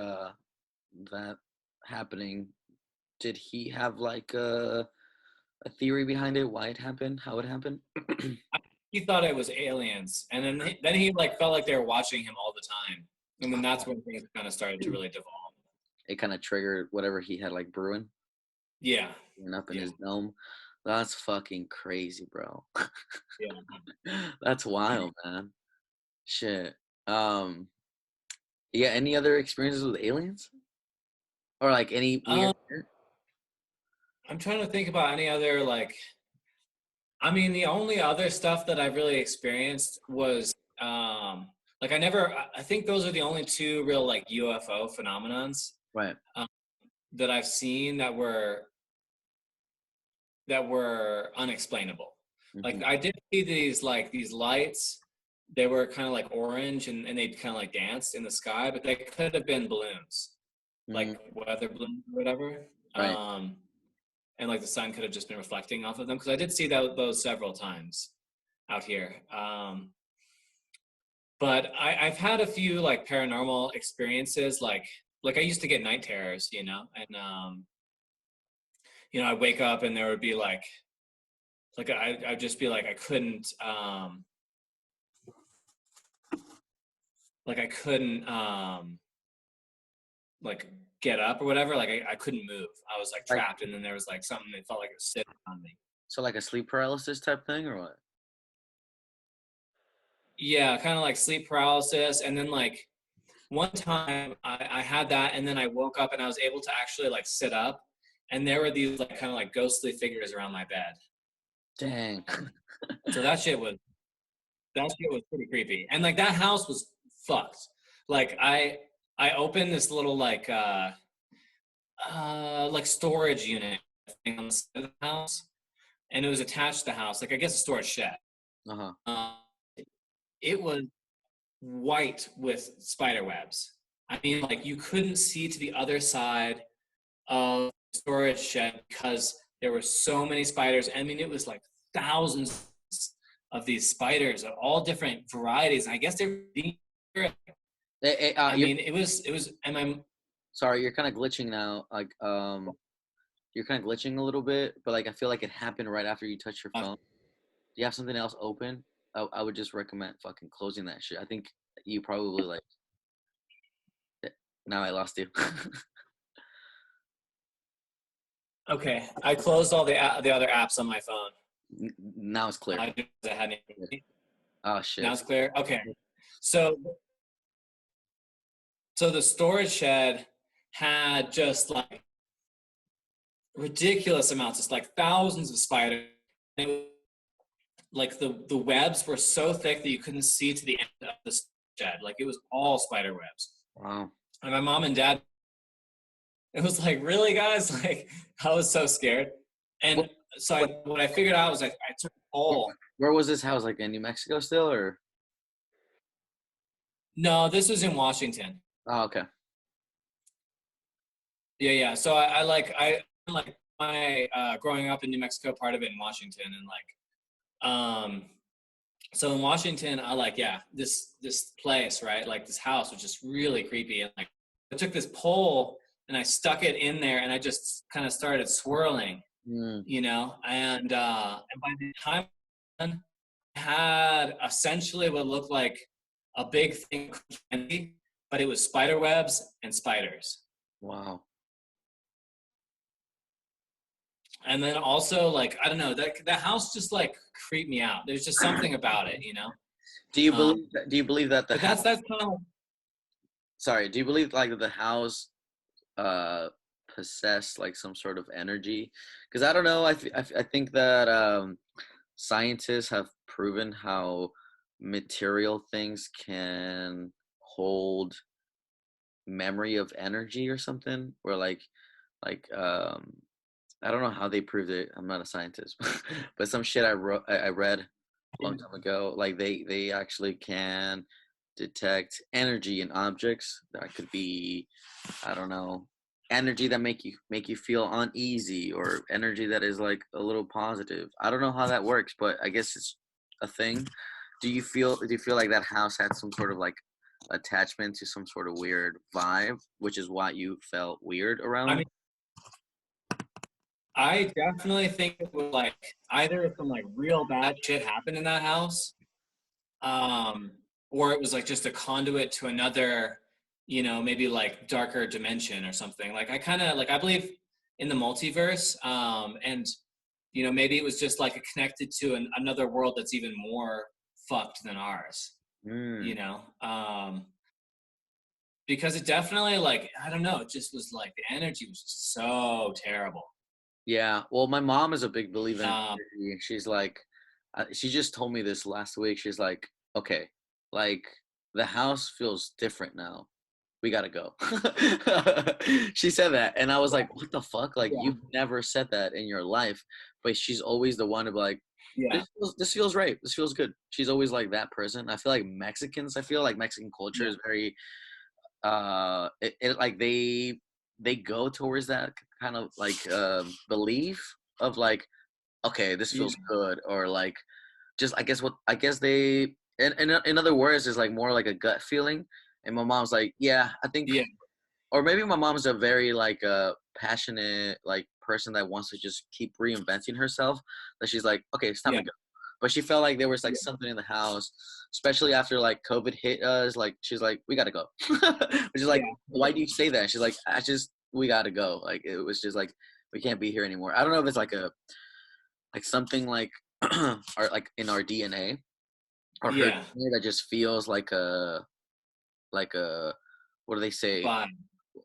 happening, did he have like a theory behind it, why it happened, how it happened? He thought it was aliens, and then he like felt like they were watching him all the time, and then that's when things kind of started to really devolve. It kind of triggered whatever he had like brewing Yeah, and up in yeah, his dome. That's fucking crazy, bro. yeah. That's wild, man. Shit. Um, yeah, any other experiences with aliens? Or like any weird Um, I'm trying to think about any other like. I mean, the only other stuff that I've really experienced was like I think those are the only two real like UFO phenomenons right. um, that I've seen that were unexplainable. Like Hmm. I did see these lights. They were kind of like orange and they kind of like danced in the sky, but they could have been balloons, Hmm. like weather balloons or whatever. Right. And like the sun could have just been reflecting off of them because I did see those several times out here. But I've had a few like paranormal experiences, like I used to get night terrors, and I'd wake up and there would be like I'd just be like I couldn't like get up or whatever. Like I couldn't move. I was like Like trapped, and then there was like something that felt like it was sitting on me. so like a sleep paralysis type thing or what? Yeah, kind of like sleep paralysis, and then like one time I had that, and then I woke up and I was able to actually like sit up, and there were these like kind of like ghostly figures around my bed. Dang. So that shit was pretty creepy, and like that house was fucked. Like I opened this little like storage unit thing on the side of the house, and it was attached to the house, like I guess a storage shed. Uh-huh. Uh, it was white with spider webs. I mean, like you couldn't see to the other side of the storage shed because there were so many spiders. I mean, it was like thousands of these spiders of all different varieties. I guess they're. I You're mean, it was. And I'm. sorry, you're kind of glitching now. Like you're kind of glitching a little bit, but like I feel like it happened right after you touched your phone. Do you have something else open? I would just recommend fucking closing that shit. I think you probably like. Now I lost you. Okay, I closed all the other apps on my phone. Now it's clear. I had Oh Now shit. it's clear. Okay, so the storage shed had just like ridiculous amounts, it's like thousands of spiders. Like the webs were so thick that you couldn't see to the end of the shed. Like it was all spider webs. Wow. And my mom and dad, it was like, really, guys? Like I was so scared. And What, so what, what I figured out was I took a where, poll. where was this house? Like in New Mexico still, or? No, this was in Washington. Oh, okay. Yeah. So I like my growing up in New Mexico, part of it in Washington, and so in Washington, this place, right? Like this house was just really creepy. And like I took this pole and I stuck it in there and I just kind of started swirling, Mm, and by the time I had essentially what looked like a big thing of candy, but it was spider webs and spiders. wow. And then also like, I don't know, that house just like creeped me out. There's just something about it. Do you Um, believe that, do you believe that the but house, that's kind of. sorry, do you believe like that the house uh possess like some sort of energy? Because I don't know, I think that scientists have proven how material things can hold memory of energy or something, or like I don't know how they proved it. I'm not a scientist, but some shit I read a long time ago. Like they actually can detect energy in objects that could be, I don't know, energy that make you feel uneasy, or energy that is like a little positive. I don't know how that works, but I guess it's a thing. Do you feel like that house had some sort of like attachment to some sort of weird vibe, which is why you felt weird I around? mean, I definitely think it was like either some like real bad shit happened in that house, um, or it was like just a conduit to another, maybe like darker dimension or something. Like I kind of like I believe in the multiverse, and maybe it was just like connected to another world that's even more fucked than ours. You Mm. know, because it definitely like I don't know, it just was like the energy was just so terrible. Yeah, well, my mom is a big believer in Um, energy. She's like, she just told me this last week. She's like, okay, like the house feels different now. We gotta go. She said that, and I was like, what the fuck? Like, yeah, you've never said that in your life, but she's always the one to be like, yeah, this feels right. This feels good. She's always like that person. I feel like Mexican culture yeah, is very like they go towards that kind of like belief of like, okay, this yeah, feels good, or like just I guess they in other words is like more like a gut feeling. And my mom's like, yeah, I think, yeah, or maybe my mom's a very like passionate like person that wants to just keep reinventing herself, that she's like, okay, it's time yeah, to go. But she felt like there was like yeah, something in the house, especially after like COVID hit us. Like she's like, we gotta go. Which is like, yeah, why do you say that? She's like, we gotta go. Like it was just like, we can't be here anymore. I don't know if it's like something like or like in our DNA, or her yeah. DNA, that just feels like a, what do they say, Fine.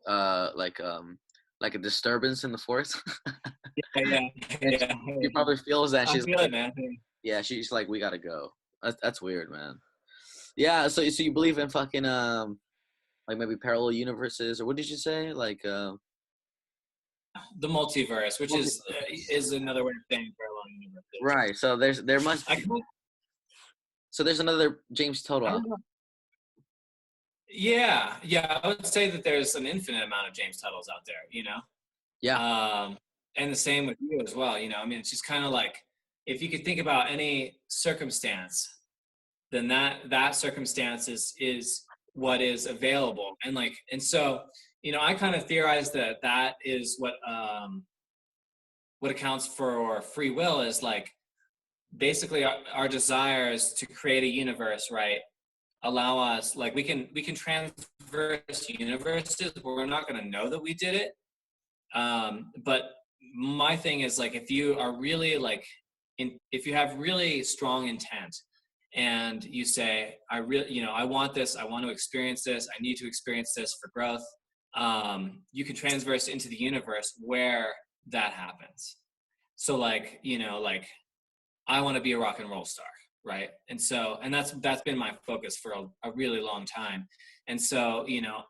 uh like um like a disturbance in the forest. Yeah, yeah, And yeah, she yeah. probably feels that. I She's feel like, it, man. yeah, she's like, we gotta go. That's weird, man. Yeah, so you believe in fucking like maybe parallel universes, or what did you say, like The multiverse, which multiverse. is another way of saying parallel universes. Right, so there must I can, so there's another James Tuttle I out don't know. Yeah, yeah. I would say that there's an infinite amount of James Tuttles out there. there. Yeah. And the same with you as well. I mean, it's just kind of like if you could think about any circumstance, then that circumstance is what is available, and so I kind of theorize that that is what accounts for free will is like basically our desires to create a universe, right? Allow us like we can transverse universes where we're not going to know that we did it. But my thing is like if you are really like if you have really strong intent and you say I really I want this, I want to experience this, I need to experience this for growth, you can transverse into the universe where that happens. So like like I want to be a rock and roll star, right? And that's been my focus for a really long time. And so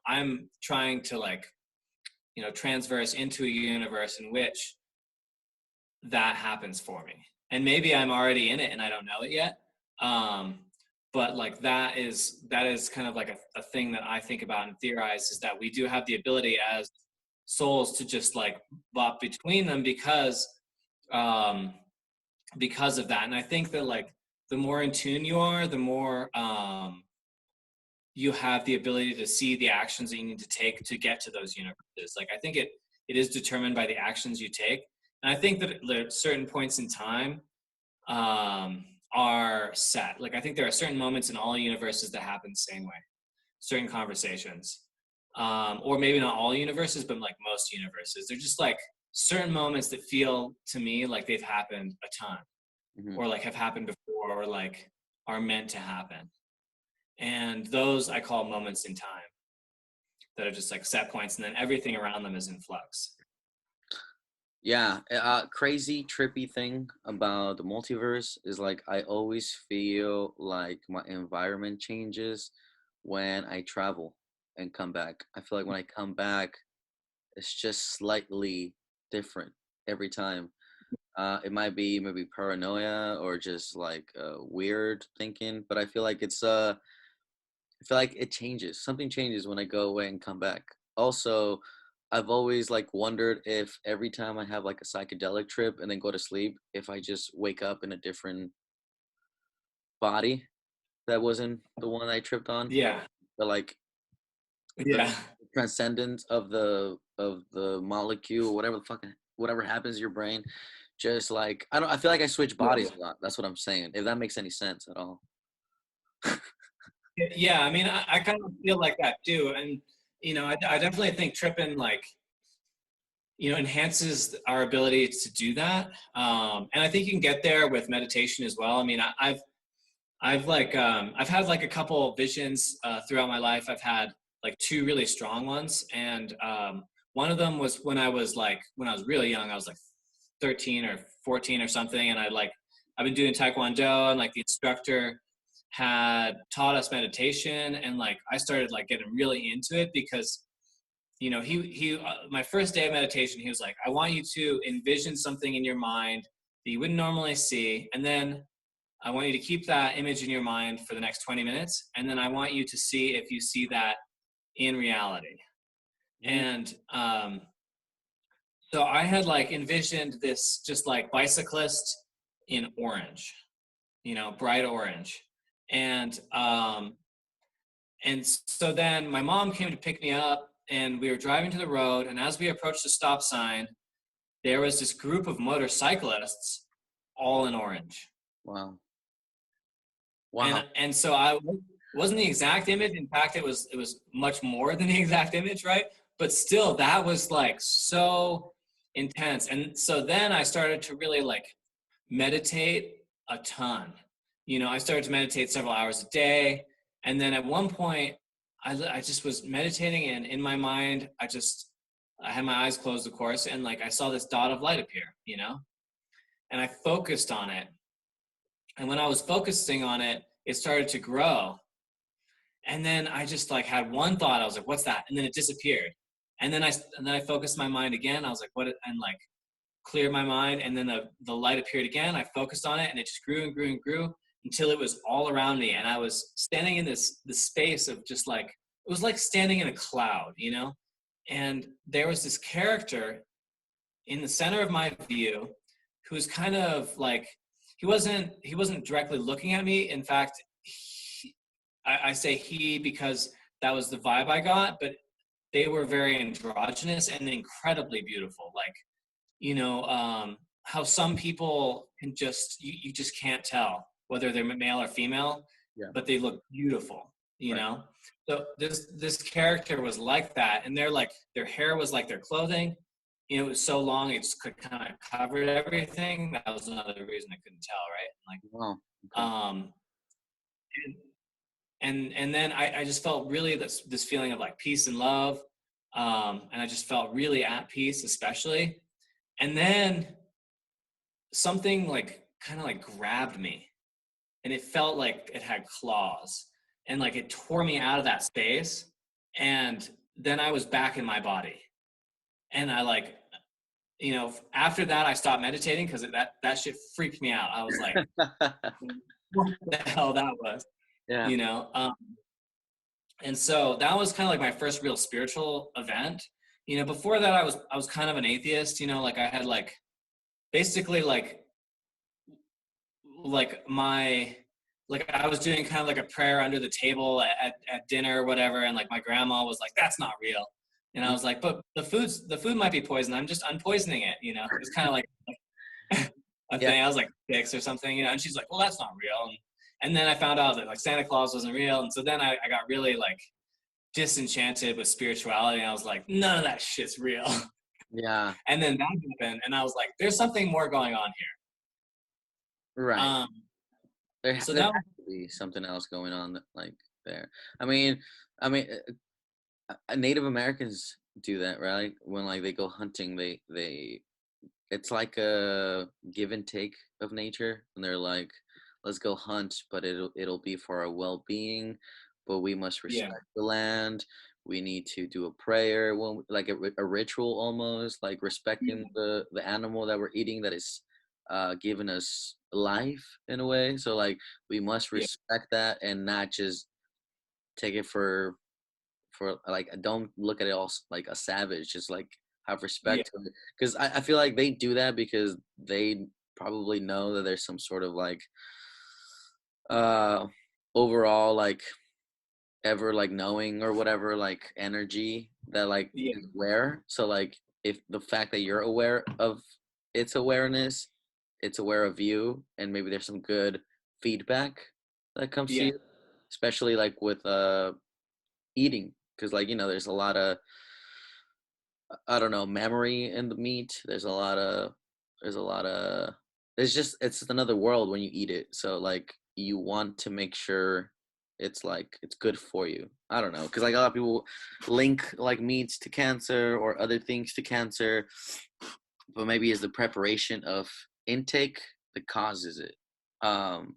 I'm trying to like transverse into a universe in which that happens for me. And maybe I'm already in it and I don't know it yet. Um, but like that is kind of like a thing that I think about and theorize, is that we do have the ability as souls to just like bop between them um, because of that. And I think that like the more in tune you are, the more you have the ability to see the actions that you need to take to get to those universes. Like I think it is determined by the actions you take. And I think that certain points in time are set. Like I think there are certain moments in all universes that happen the same way. Certain conversations, or maybe not all universes, but like most universes, they're just like certain moments that feel to me like they've happened a ton, Hmm. or like have happened before, or like are meant to happen. And those I call moments in time that are just like set points, and then everything around them is in flux. Yeah, crazy trippy thing about the multiverse is like I always feel like my environment changes when I travel and come back. I feel like when I come back, it's just slightly different every time. It might be maybe paranoia or just like weird thinking, but I feel like it changes. Something changes when I go away and come back. Also, I've always like wondered if every time I have like a psychedelic trip and then go to sleep, if I just wake up in a different body that wasn't the one I tripped on. Yeah. But like the Yeah. transcendence of the molecule, whatever happens to your brain, just like I feel like I switch bodies a lot. That's what I'm saying. If that makes any sense at all. Yeah, I mean, I kind of feel like that too. And, I definitely think tripping, like, enhances our ability to do that. And I think you can get there with meditation as well. I mean, I've had like a couple visions throughout my life. I've had like two really strong ones. And one of them was when I was really young. I was like 13 or 14 or something. And I've been doing Taekwondo, and like the instructor had taught us meditation, and like I started like getting really into it because he my first day of meditation, he was like, I want you to envision something in your mind that you wouldn't normally see, and then I want you to keep that image in your mind for the next 20 minutes, and then I want you to see if you see that in reality. And so I had like envisioned this just like bicyclist in orange, bright orange. And so then my mom came to pick me up, and we were driving to the road, and as we approached the stop sign, there was this group of motorcyclists all in orange. Wow. Wow. And so I wasn't the exact image. In fact, it was much more than the exact image, right? But still, that was like so intense. And so then I started to really like meditate a ton. I started to meditate several hours a day. And then at one point, I just was meditating, and in my mind, I had my eyes closed, of course, and like I saw this dot of light appear, and I focused on it. And when I was focusing on it, it started to grow. And then I just like had one thought. I was like, "What's that?" And then it disappeared. And then I focused my mind again. I was like, "What?" And like cleared my mind. And then the light appeared again. I focused on it, and it just grew and grew and grew until it was all around me. And I was standing in this space of just like, it was like standing in a cloud, And there was this character in the center of my view who was kind of like, he wasn't directly looking at me. In fact, I say he because that was the vibe I got, but they were very androgynous and incredibly beautiful. Like, how some people can just, you just can't tell whether they're male or female, Yeah. but they look beautiful, Right. know? So this character was like that. And their hair was like their clothing. It was so long, it just could kind of covered everything. That was another reason I couldn't tell, right? Like, Wow. Okay. and then I just felt really this feeling of like peace and love. And I just felt really at peace, especially. And then something like kind of like grabbed me, and it felt like it had claws, and like it tore me out of that space. And then I was back in my body. And I like, after that I stopped meditating because that shit freaked me out. I was like, what the hell that was, Yeah. And so that was kind of like my first real spiritual event. Before that I was kind of an atheist, like I had like basically like I was doing kind of like a prayer under the table at dinner or whatever, and like my grandma was like, that's not real. And I was like, but the food might be poison. I'm just unpoisoning it, It's kind of like a thing. I was like 6 or something, and she's like, well, that's not real. And then I found out that like Santa Claus wasn't real. And so then I got really like disenchanted with spirituality. And I was like, none of that shit's real. Yeah. And then that happened, and I was like, there's something more going on here. Right. There So there that has to be something else going on like there. I mean, Native Americans do that, right? When like they go hunting, they it's like a give and take of nature, and they're like, let's go hunt, but it'll be for our well-being, but we must Yeah. respect the land. We need to do a prayer, like a ritual almost, like respecting the animal that we're eating that is giving us life in a way. So like we must Yeah. respect that and not just take it for like don't look at it all like a savage, just like have Yeah. respect to it, because I feel like they do that because they probably know that there's some sort of like uh overall like ever like knowing or whatever like energy that like Yeah. is aware. So like if the fact that you're aware of its awareness, it's aware of you, and maybe there's some good feedback that comes to Yeah. you, especially like with eating, because like there's a lot of, I don't know, memory in the meat. There's a lot of it's just another world when you eat it. So like you want to make sure it's good for you. I don't know, because like a lot of people link like meats to cancer or other things to cancer, but maybe it's the preparation of intake that causes it. Um,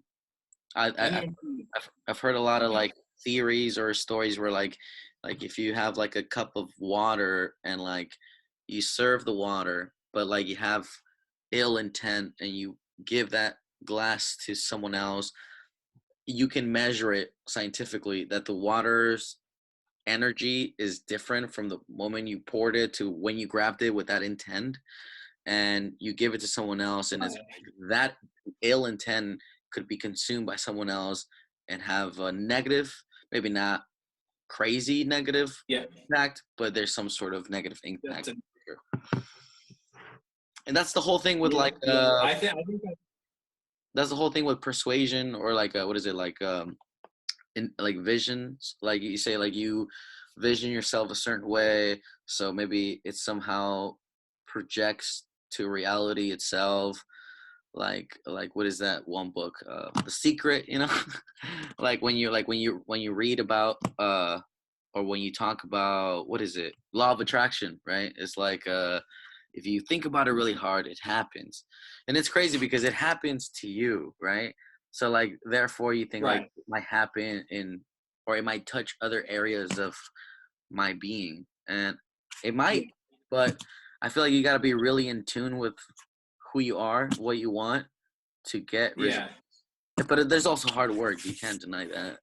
I I've heard a lot of like theories or stories where like if you have like a cup of water and like you serve the water, but like you have ill intent and you give that glass to someone else, you can measure it scientifically that the water's energy is different from the moment you poured it to when you grabbed it with that intent, and you give it to someone else, and it's that ill intent could be consumed by someone else and have a negative, maybe not crazy negative Yeah. impact, but there's some sort of negative impact. That's And that's the whole thing with yeah. like Yeah. I think that's the whole thing with persuasion, or like what is it, like in like visions, like you say like you vision yourself a certain way, so maybe it somehow projects to reality itself, like what is that one book, The Secret, like when you read about or when you talk about, what is it, law of attraction, right? It's like if you think about it really hard, it happens. And it's crazy because it happens to you, right? So like therefore you think like right. it might happen in, or it might touch other areas of my being, and it might, but I feel like you got to be really in tune with who you are, what you want to get results. Yeah. But there's also hard work. You can't deny that.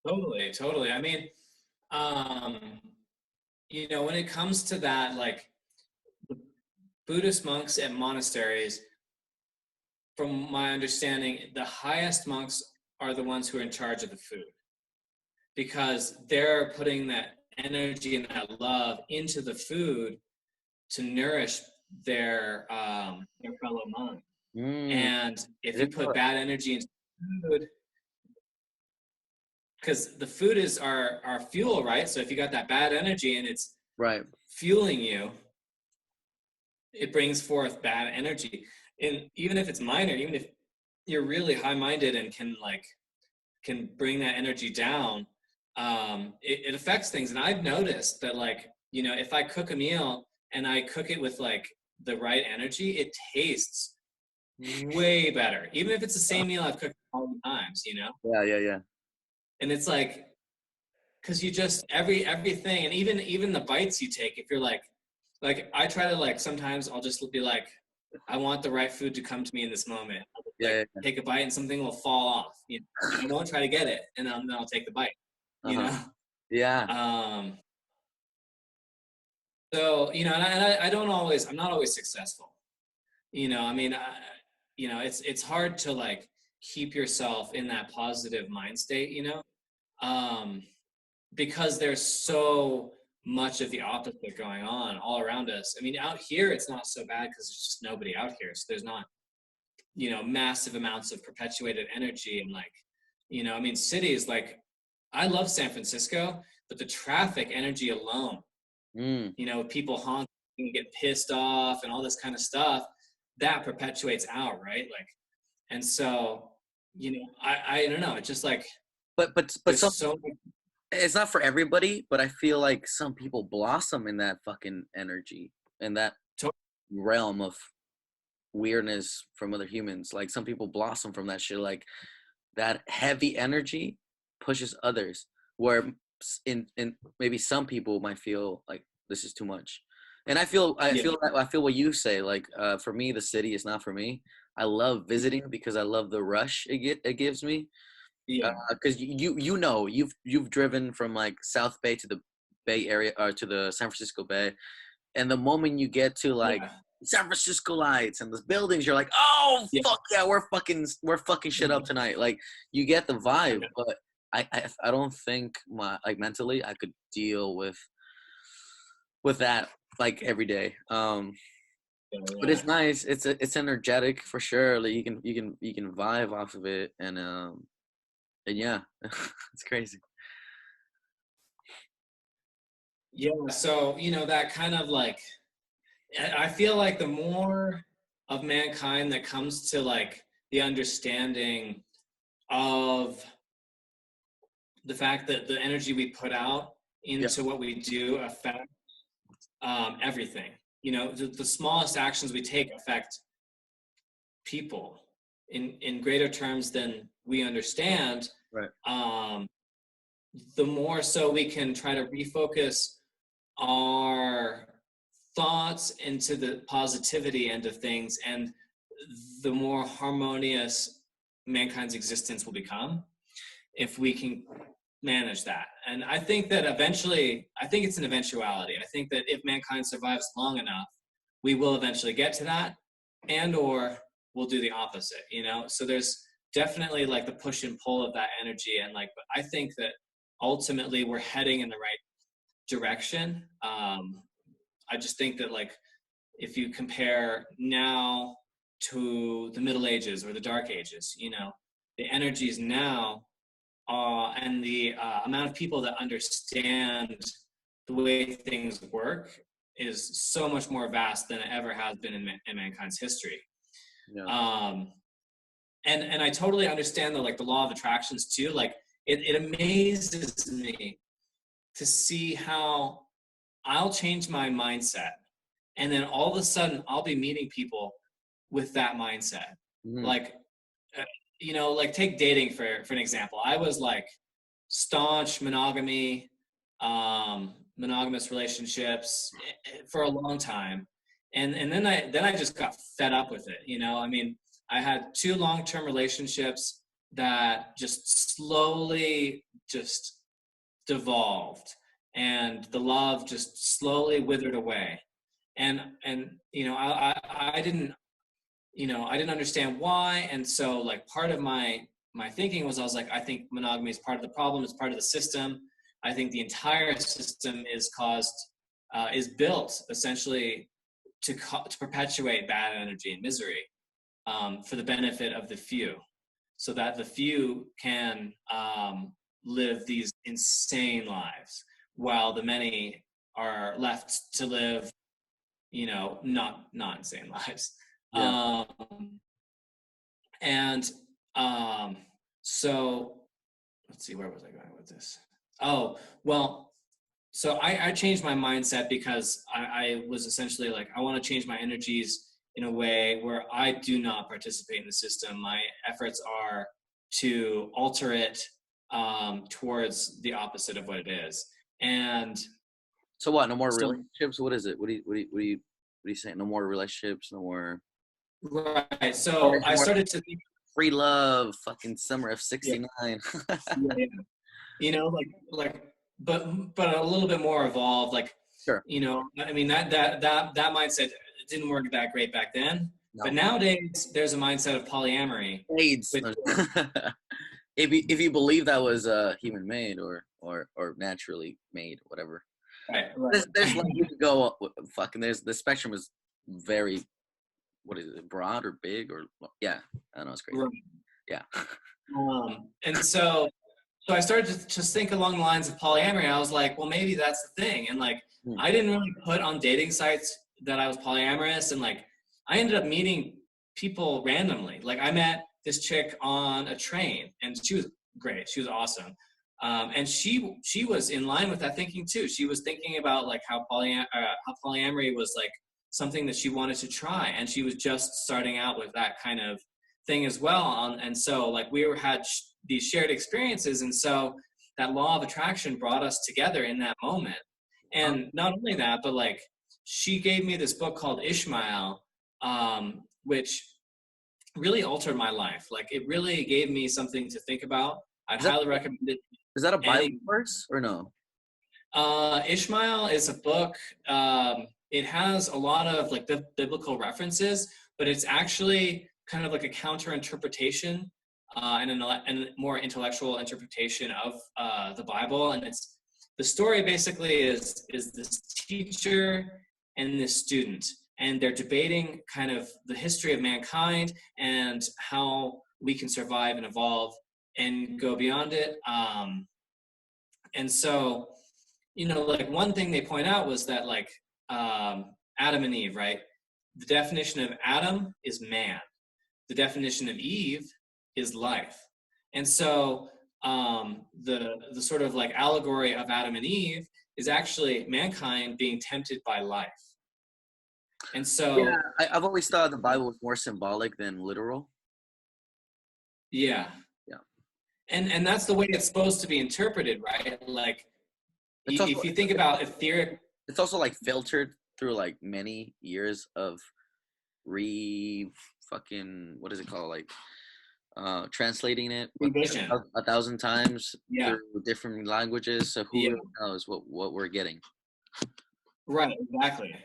Totally. Totally. I mean, um, when it comes to that, like the Buddhist monks at monasteries, from my understanding, the highest monks are the ones who are in charge of the food, because they're putting that energy and that love into the food to nourish their fellow monk. Mm, And I if you didn't know put it. bad energy into food, because the food is our fuel, right? So if you got that bad energy and it's Right. fueling you, it brings forth bad energy. And even if it's minor, even if you're really high-minded and can bring that energy down, it affects things. And I've noticed that, like, if I cook a meal and I cook it with like the right energy, it tastes way better, even if it's the same meal I've cooked all the times. Yeah. And it's like, because you just everything, and even the bites you take, if you're like I try to, like, sometimes I'll just be like, I want the right food to come to me in this moment. I'll just, Yeah. take a bite and something will fall off, and I won't try to get it, and then I'll take the bite, you Uh-huh. know. Yeah. So and I don't always, I'm not always successful. I mean, it's hard to, like, keep yourself in that positive mind state. Um, because there's so much of the opposite going on all around us. I mean, out here it's not so bad because there's just nobody out here, so there's not massive amounts of perpetuated energy, and, like, I mean, cities, like, I love San Francisco, but the traffic energy alone, Mm. people honking and get pissed off and all this kind of stuff, that perpetuates out, right? Like, and so, I don't know, it's just like But there's some, so much. it's not for everybody, but I feel like some people blossom in that fucking energy and that realm of weirdness from other humans. Like some people blossom from that shit. Like that heavy energy pushes others, where in maybe some people might feel like this is too much. And I feel what you say. Like for me, the city is not for me. I love visiting because I love the rush it gives me. Yeah. Because you know you've driven from like South Bay to the Bay Area or to the San Francisco Bay, and the moment you get to like San Francisco lights and the buildings, you're like, oh fuck yeah, we're fucking shit up tonight. Like you get the vibe, but I don't think mentally I could deal with that like every day. But it's nice. It's energetic for sure. Like you can vibe off of it, and yeah, it's crazy. Yeah. So that kind of like, I feel like the more of mankind that comes to like the understanding of the fact that the energy we put out into what we do affect everything. The smallest actions we take affect people in greater terms than we understand. Right. The more so we can try to refocus our thoughts into the positivity end of things, and the more harmonious mankind's existence will become if we can manage that. And I think that eventually, I think it's an eventuality. I think that if mankind survives long enough, we will eventually get to that, and or we'll do the opposite, So there's definitely like the push and pull of that energy. And like, but I think that ultimately we're heading in the right direction. I just think that like, if you compare now to the Middle Ages or the Dark Ages, the energies now and the amount of people that understand the way things work is so much more vast than it ever has been in mankind's history. Yeah. And I totally understand the law of attractions too. Like it amazes me to see how I'll change my mindset, and then all of a sudden I'll be meeting people with that mindset. Mm-hmm. Like, like take dating for an example. I was like staunch monogamy, monogamous relationships for a long time. And then I just got fed up with it. I mean, I had 2 long-term relationships that just slowly just devolved, and the love just slowly withered away. And I didn't understand why. And so like part of my thinking was, I was like, I think monogamy is part of the problem, it's part of the system. I think the entire system is built essentially to perpetuate bad energy and misery for the benefit of the few, so that the few can live these insane lives while the many are left to live, not insane lives. Yeah. So let's see, where was I going with this? Oh, well, so I changed my mindset because I was essentially like, I want to change my energies in a way where I do not participate in the system. My efforts are to alter it towards the opposite of what it is. And so what? No more relationships? What is it? What are you saying? No more relationships? No more. Right. So I started to think free love, fucking summer of '69. Yeah. But a little bit more evolved. Like, sure. I mean that mindset didn't work that great back then. No. But nowadays there's a mindset of polyamory. AIDS. If you believe that was human made or naturally made, whatever. Right. There's like you can go fucking. The spectrum is very, what is it, broad or big or yeah, I don't know, it's crazy. Right. Yeah. And so I started to just think along the lines of polyamory. I was like, well, maybe that's the thing. And like, I didn't really put on dating sites that I was polyamorous, and like, I ended up meeting people randomly. Like, I met this chick on a train, and she was great. She was awesome. And she was in line with that thinking too. She was thinking about like how polyamory was like something that she wanted to try, and she was just starting out with that kind of thing as well. And so like had these shared experiences, and so that law of attraction brought us together in that moment. And not only that, but like she gave me this book called Ishmael, which really altered my life. Like it really gave me something to think about. I'd highly recommend it. Is that a Bible verse or no? Ishmael is a book. It has a lot of like biblical references, but it's actually kind of like a counter interpretation and a more intellectual interpretation of the Bible. And it's the story basically is this teacher and this student, and they're debating kind of the history of mankind and how we can survive and evolve and go beyond it. And so, you know, like one thing they point out was that like Adam and Eve, right? The definition of Adam is man. The definition of Eve is life. And so the sort of like allegory of Adam and Eve is actually mankind being tempted by life. And so yeah, I've always thought the Bible was more symbolic than literal. Yeah. And that's the way it's supposed to be interpreted, right? Like if you think about etheric, it's also like filtered through like many years of what is it called, like translating it revision 1,000 times through different languages, so who knows what we're getting. Right, exactly.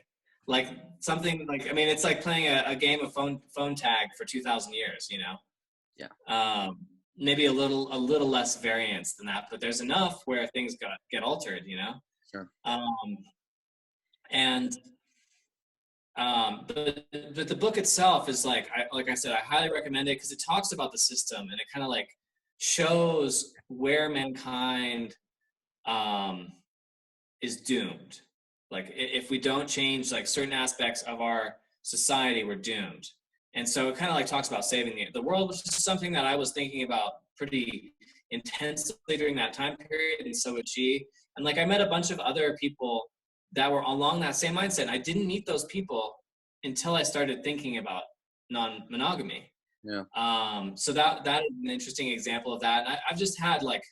Like something like, I mean, it's like playing a game of phone tag for 2,000 years, you know? Yeah. Maybe a little less variance than that, but there's enough where things get altered, you know? Sure. But the book itself is like I said, I highly recommend it because it talks about the system, and it kind of like shows where mankind is doomed. Like if we don't change like certain aspects of our society, we're doomed. And so it kind of like talks about saving the world, which is something that I was thinking about pretty intensely during that time period, and so would she. And like I met a bunch of other people that were along that same mindset. And I didn't meet those people until I started thinking about non-monogamy. Yeah. So that is an interesting example of that. And I've just had like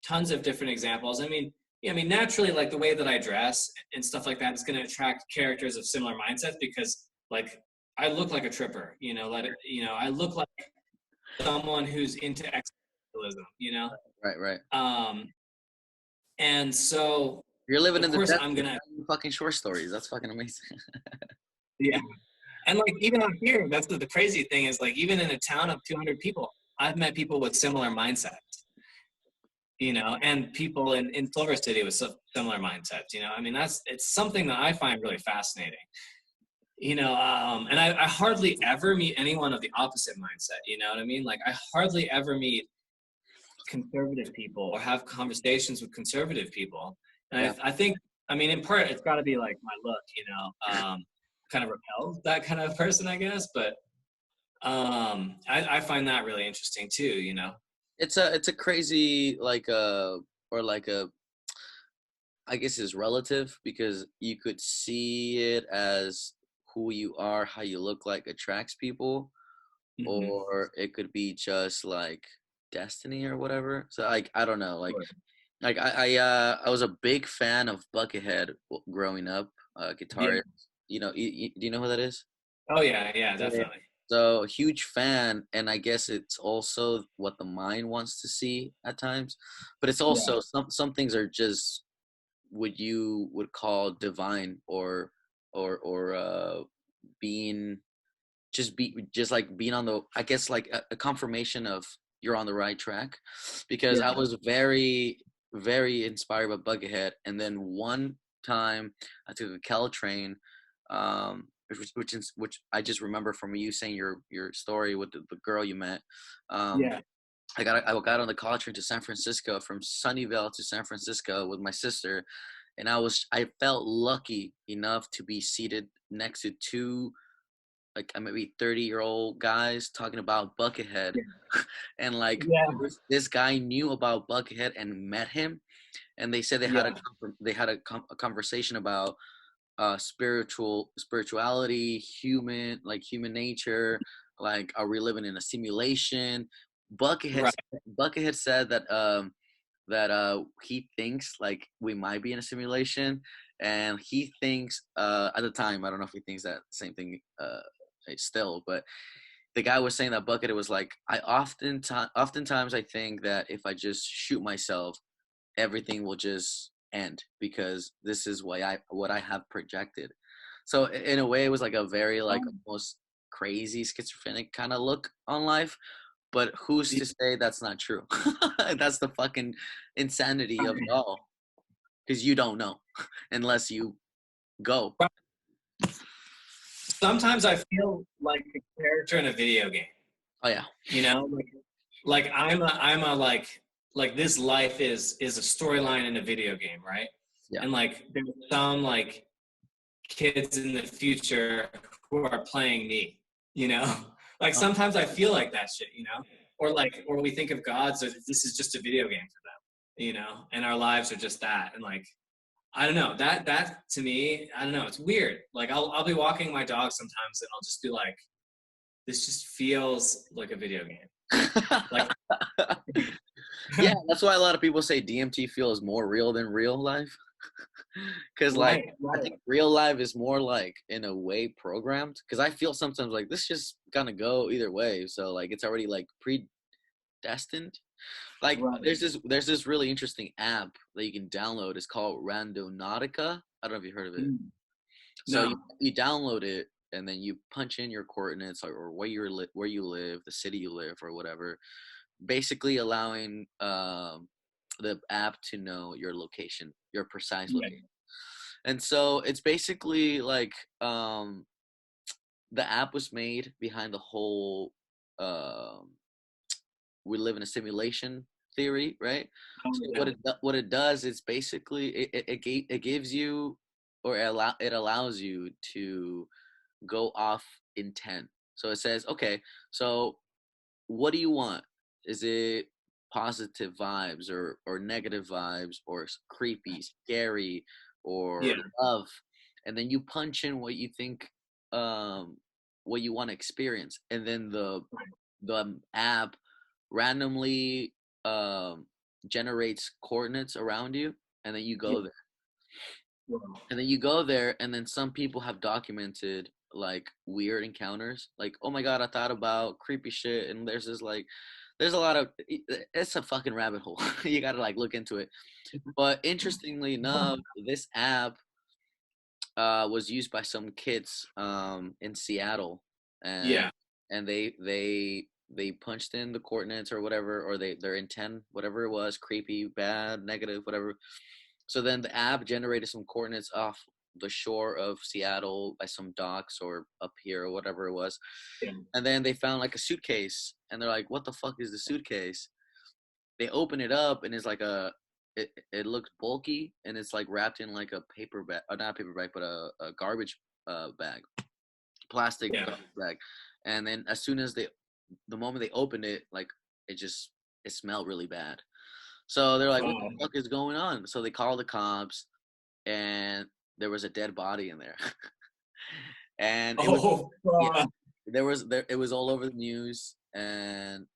tons of different examples. I mean, naturally, like the way that I dress and stuff like that is going to attract characters of similar mindsets because like I look like a tripper, you know, I look like someone who's into existentialism, you know? Right. And so you're living in the desert. I'm gonna fucking short stories. That's fucking amazing. Yeah. And like even out here, that's the crazy thing is like even in a town of 200 people, I've met people with similar mindsets, you know, and people in Silver City with similar mindsets, you know. I mean, it's something that I find really fascinating, you know. And I hardly ever meet anyone of the opposite mindset, you know what I mean? Like I hardly ever meet conservative people or have conversations with conservative people. And I think, I mean, in part, it's got to be like my look, you know, kind of repels that kind of person, I guess. But I find that really interesting too, you know. It's a crazy I guess it's relative because you could see it as who you are, how you look like attracts people, or it could be just like destiny or whatever. So like I don't know, like. Like I was a big fan of Buckethead growing up, guitarist. Yeah. You know, do you know who that is? Oh yeah, definitely. So huge fan, and I guess it's also what the mind wants to see at times, but it's also some things are just what you would call divine or being just like being on the, I guess like a confirmation of you're on the right track, because I was very inspired by Buckethead, and then one time I took a Caltrain, which I just remember from you saying your story with the girl you met. I got on the Caltrain to San Francisco, from Sunnyvale to San Francisco with my sister, and I felt lucky enough to be seated next to two like maybe 30-year-old guys talking about Buckethead, and like this guy knew about Buckethead and met him, and they said they had a conversation about spirituality, human nature, like are we living in a simulation? Right. Bucket had said that he thinks like we might be in a simulation, and he thinks at the time, I don't know if he thinks that same thing still, but the guy was saying that Bucket, it was like, oftentimes I think that if I just shoot myself, everything will just end because this is what I have projected. So in a way, it was like a very like almost crazy schizophrenic kind of look on life. But who's to say that's not true? That's the fucking insanity of it all. Because you don't know unless you go. Sometimes I feel like a character in a video game. Oh yeah. You know, like I'm a like this life is a storyline in a video game, right? Yeah. And like there's some like kids in the future who are playing me, you know? Like sometimes I feel like that shit, you know? Or we think of God, so this is just a video game for them, you know? And our lives are just that. And like, I don't know, that to me, I don't know, it's weird. Like I'll be walking my dog sometimes and I'll just be like, this just feels like a video game. Like, yeah, that's why a lot of people say DMT feels more real than real life. Because like right. I think real life is more like in a way programmed. Because I feel sometimes like this just gonna go either way. So like it's already like predestined. Like there's this really interesting app that you can download. It's called Randonautica. I don't know if you heard of it. So No. you download it and then you punch in your coordinates or where you live, the city you live, or whatever. Basically allowing the app to know your location, your precise location. And so it's basically like the app was made behind the whole we live in a simulation theory, right? So what it does is basically it gives you, or it allows you to go off intent. So it says, okay, so what do you want? Is it positive vibes or negative vibes or creepy, scary, or love? And then you punch in what you think, what you want to experience, and then the app randomly generates coordinates around you, and then you go there. And then you go there, and then some people have documented like weird encounters, like, oh my god, I thought about creepy shit, and there's a lot of, it's a fucking rabbit hole. You gotta like look into it. But interestingly enough, this app was used by some kids in Seattle, and they punched in the coordinates or whatever, or their intent, whatever it was, creepy, bad, negative, whatever. So then the app generated some coordinates off the shore of Seattle by some docks or up here or whatever it was. And then they found like a suitcase, and they're like, what the fuck is the suitcase? They open it up, and it's like it looks bulky, and it's like wrapped in like a paper bag, not a paper bag, but a garbage bag, plastic bag. And then as soon as the moment they opened it, like it smelled really bad. So they're like, what the fuck is going on? So they call the cops, and there was a dead body in there. And it was all over the news, and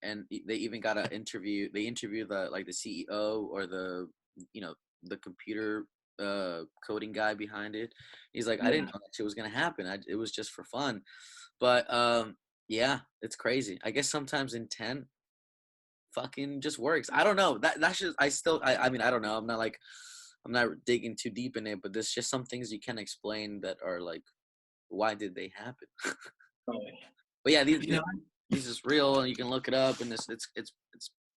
they even got an interview. They interviewed the CEO or the computer coding guy behind it. He's like, I didn't know that shit was gonna happen. It was just for fun. But yeah, it's crazy. I guess sometimes intent fucking just works. I don't know. That's just I mean, I don't know. I'm not digging too deep in it, but there's just some things you can't explain that are like, why did they happen? But yeah, these is real, and you can look it up, and it's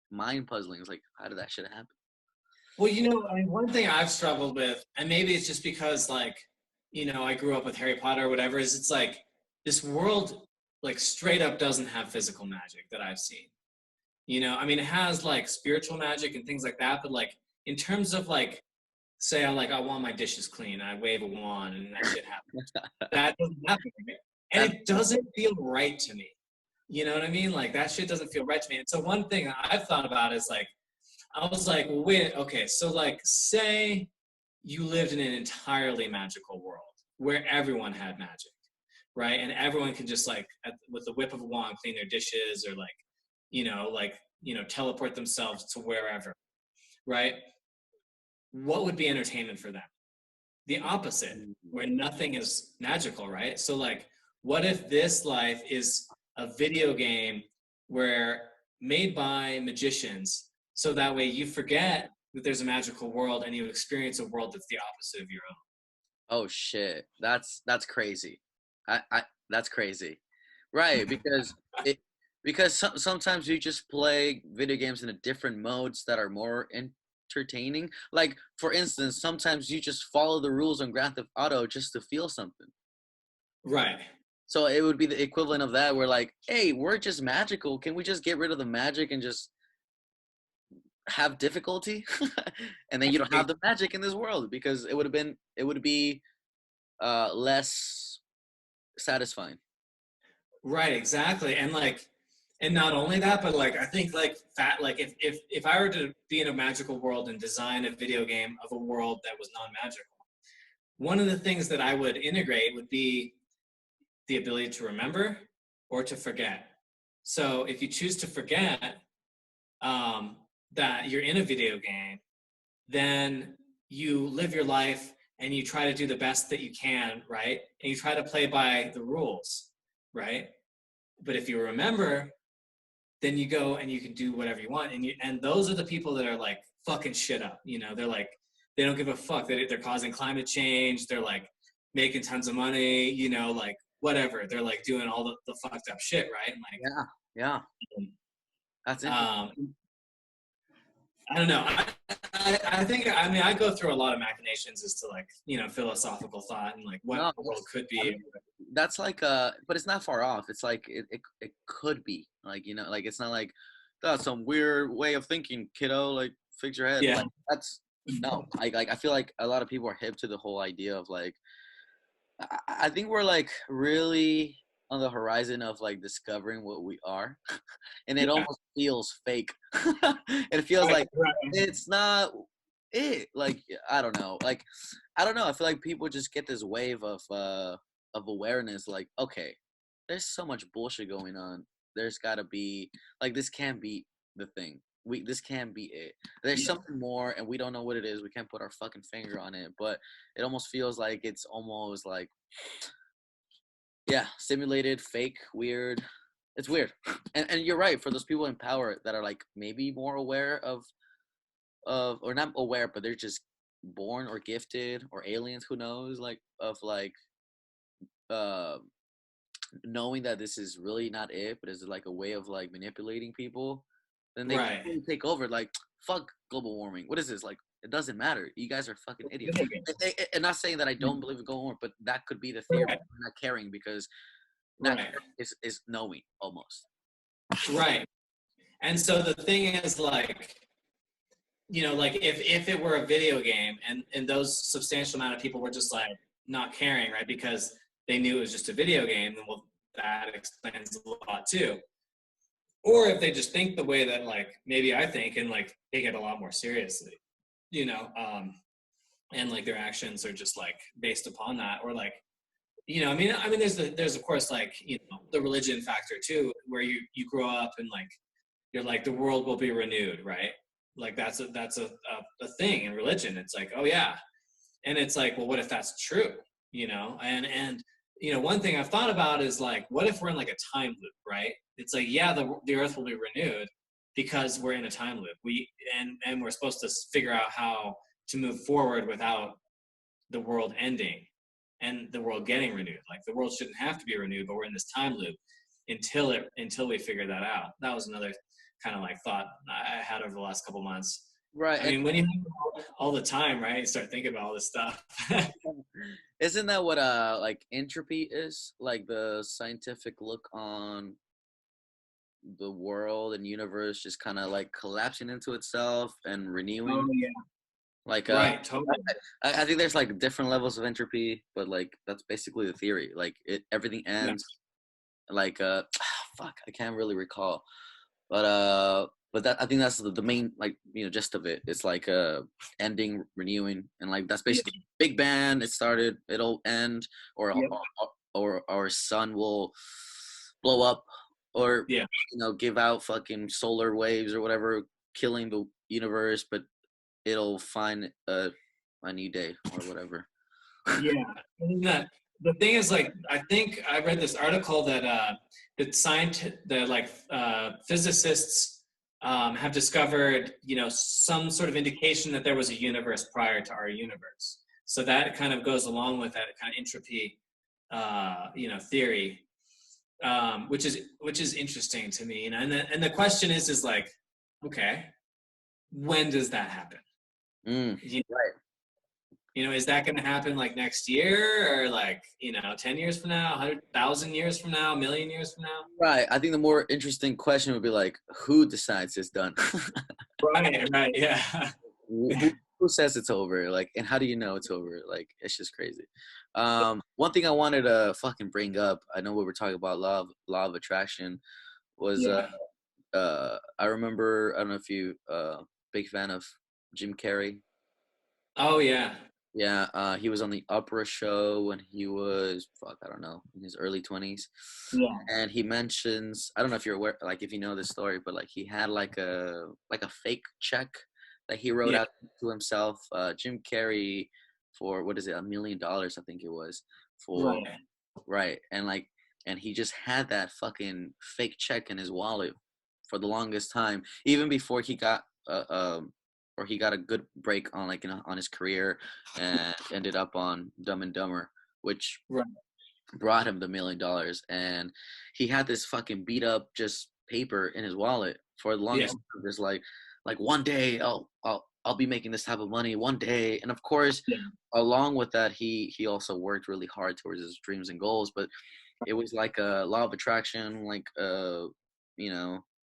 mind puzzling. It's like, how did that shit happen? Well, I mean, one thing I've struggled with, and maybe it's just because like, I grew up with Harry Potter or whatever, is it's like this world like straight up doesn't have physical magic that I've seen. I mean, it has like spiritual magic and things like that, but like in terms of like, say I want my dishes clean, I wave a wand and that shit happens. That doesn't happen to me. And it doesn't feel right to me. You know what I mean? Like that shit doesn't feel right to me. And so one thing I've thought about is like, I was like, well, wait, okay, so like say you lived in an entirely magical world where everyone had magic, right? And everyone can just like with the whip of a wand clean their dishes or teleport themselves to wherever, right? What would be entertainment for them? The opposite, where nothing is magical, right? So like, what if this life is a video game where made by magicians, so that way you forget that there's a magical world and you experience a world that's the opposite of your own. Oh shit, that's crazy. I that's crazy, right? Because sometimes you just play video games in a different modes that are more entertaining. Like for instance, sometimes you just follow the rules on Grand Theft Auto just to feel something. Right. So it would be the equivalent of that. We're like, hey, we're just magical. Can we just get rid of the magic and just have difficulty? And then you don't have the magic in this world because it would be less satisfying. Right, exactly. And not only that, but like I think like if I were to be in a magical world and design a video game of a world that was non-magical, one of the things that I would integrate would be the ability to remember or to forget. So if you choose to forget that you're in a video game, then you live your life and you try to do the best that you can, right? And you try to play by the rules, right? But if you remember, then you go and you can do whatever you want. And those are the people that are like fucking shit up. They're like, they don't give a fuck. They're causing climate change. They're like making tons of money, like whatever. They're like doing all the fucked up shit, right? And like, yeah. That's interesting. I don't know. I think, I go through a lot of machinations as to like, philosophical thought and like what the world could be. That's like, but it's not far off. It's like, it could be like, like, it's not like that's some weird way of thinking, kiddo, like fix your head. Yeah. Like, that's no, I feel like a lot of people are hip to the whole idea of like, I think we're like really on the horizon of like discovering what we are, and it almost feels fake. It feels like it's not it. Like I don't know. Like I don't know. I feel like people just get this wave of awareness. Like okay, there's so much bullshit going on. There's gotta be like this can't be the thing. This can't be it. There's something more, and we don't know what it is. We can't put our fucking finger on it, but it almost feels like it's almost like, yeah, simulated, fake, weird. It's weird, and you're right. For those people in power that are like maybe more aware of or not aware, but they're just born or gifted or aliens. Who knows? Like of like, knowing that this is really not it, but is like a way of like manipulating people. Then they take over. Like, fuck global warming. What is this? Like, it doesn't matter. You guys are fucking idiots. And not saying that I don't believe in global warming, but that could be the theory. I'm not caring because not caring is knowing almost. Right. And so the thing is like, like if it were a video game and those substantial amount of people were just like not caring, right? Because they knew it was just a video game, then well, that explains a lot too. Or if they just think the way that like maybe I think and like take it a lot more seriously, and like their actions are just like based upon that, or like, there's of course like the religion factor too, where you grow up and like you're like the world will be renewed, right? Like that's a thing in religion. It's like, oh yeah, and it's like, well, what if that's true? And one thing I've thought about is like, what if we're in like a time loop, right? It's like, yeah, the earth will be renewed because we're in a time loop. And we're supposed to figure out how to move forward without the world ending and the world getting renewed. Like the world shouldn't have to be renewed, but we're in this time loop until we figure that out. That was another kind of like thought I had over the last couple months. Right. I mean, when you think all the time, right, you start thinking about all this stuff. Isn't that what like entropy is? Like the scientific look on the world and universe just kind of like collapsing into itself and renewing. Oh yeah. Like right, totally. I think there's like different levels of entropy, but like that's basically the theory. Like everything ends. Yeah. Like fuck, I can't really recall. But but that I think that's the main like gist of it. It's like ending, renewing, and like that's basically Big Bang. It started, it'll end, or our sun will blow up, or give out fucking solar waves or whatever, killing the universe, but it'll find a new day or whatever. Yeah, the thing is, like, I think I read this article that physicists have discovered, some sort of indication that there was a universe prior to our universe. So that kind of goes along with that kind of entropy, theory, which is interesting to me. And the question is like, okay, when does that happen? Right. Is that going to happen like next year, or like 10 years from now, 100,000 years from now, 1,000,000 years from now? Right. I think the more interesting question would be like, who decides it's done? Right. Yeah. Who says it's over? Like, and how do you know it's over? Like, it's just crazy. One thing I wanted to fucking bring up, I know we were talking about law of attraction, was I remember, I don't know if you big fan of Jim Carrey. Oh yeah. Yeah, he was on the Oprah show when he was, I don't know, in his early 20s. Yeah. And he mentions, I don't know if you're aware, like if you know this story, but like he had like a fake check that he wrote out to himself, Jim Carrey, for what is it, $1 million, I think it was, for right. And he just had that fucking fake check in his wallet for the longest time, even before he got or he got a good break on on his career, and ended up on Dumb and Dumber, which brought him the $1 million. And he had this fucking beat up just paper in his wallet for the longest time, just like one day I'll be making this type of money one day. And of course, along with that, he also worked really hard towards his dreams and goals. But it was like a law of attraction, like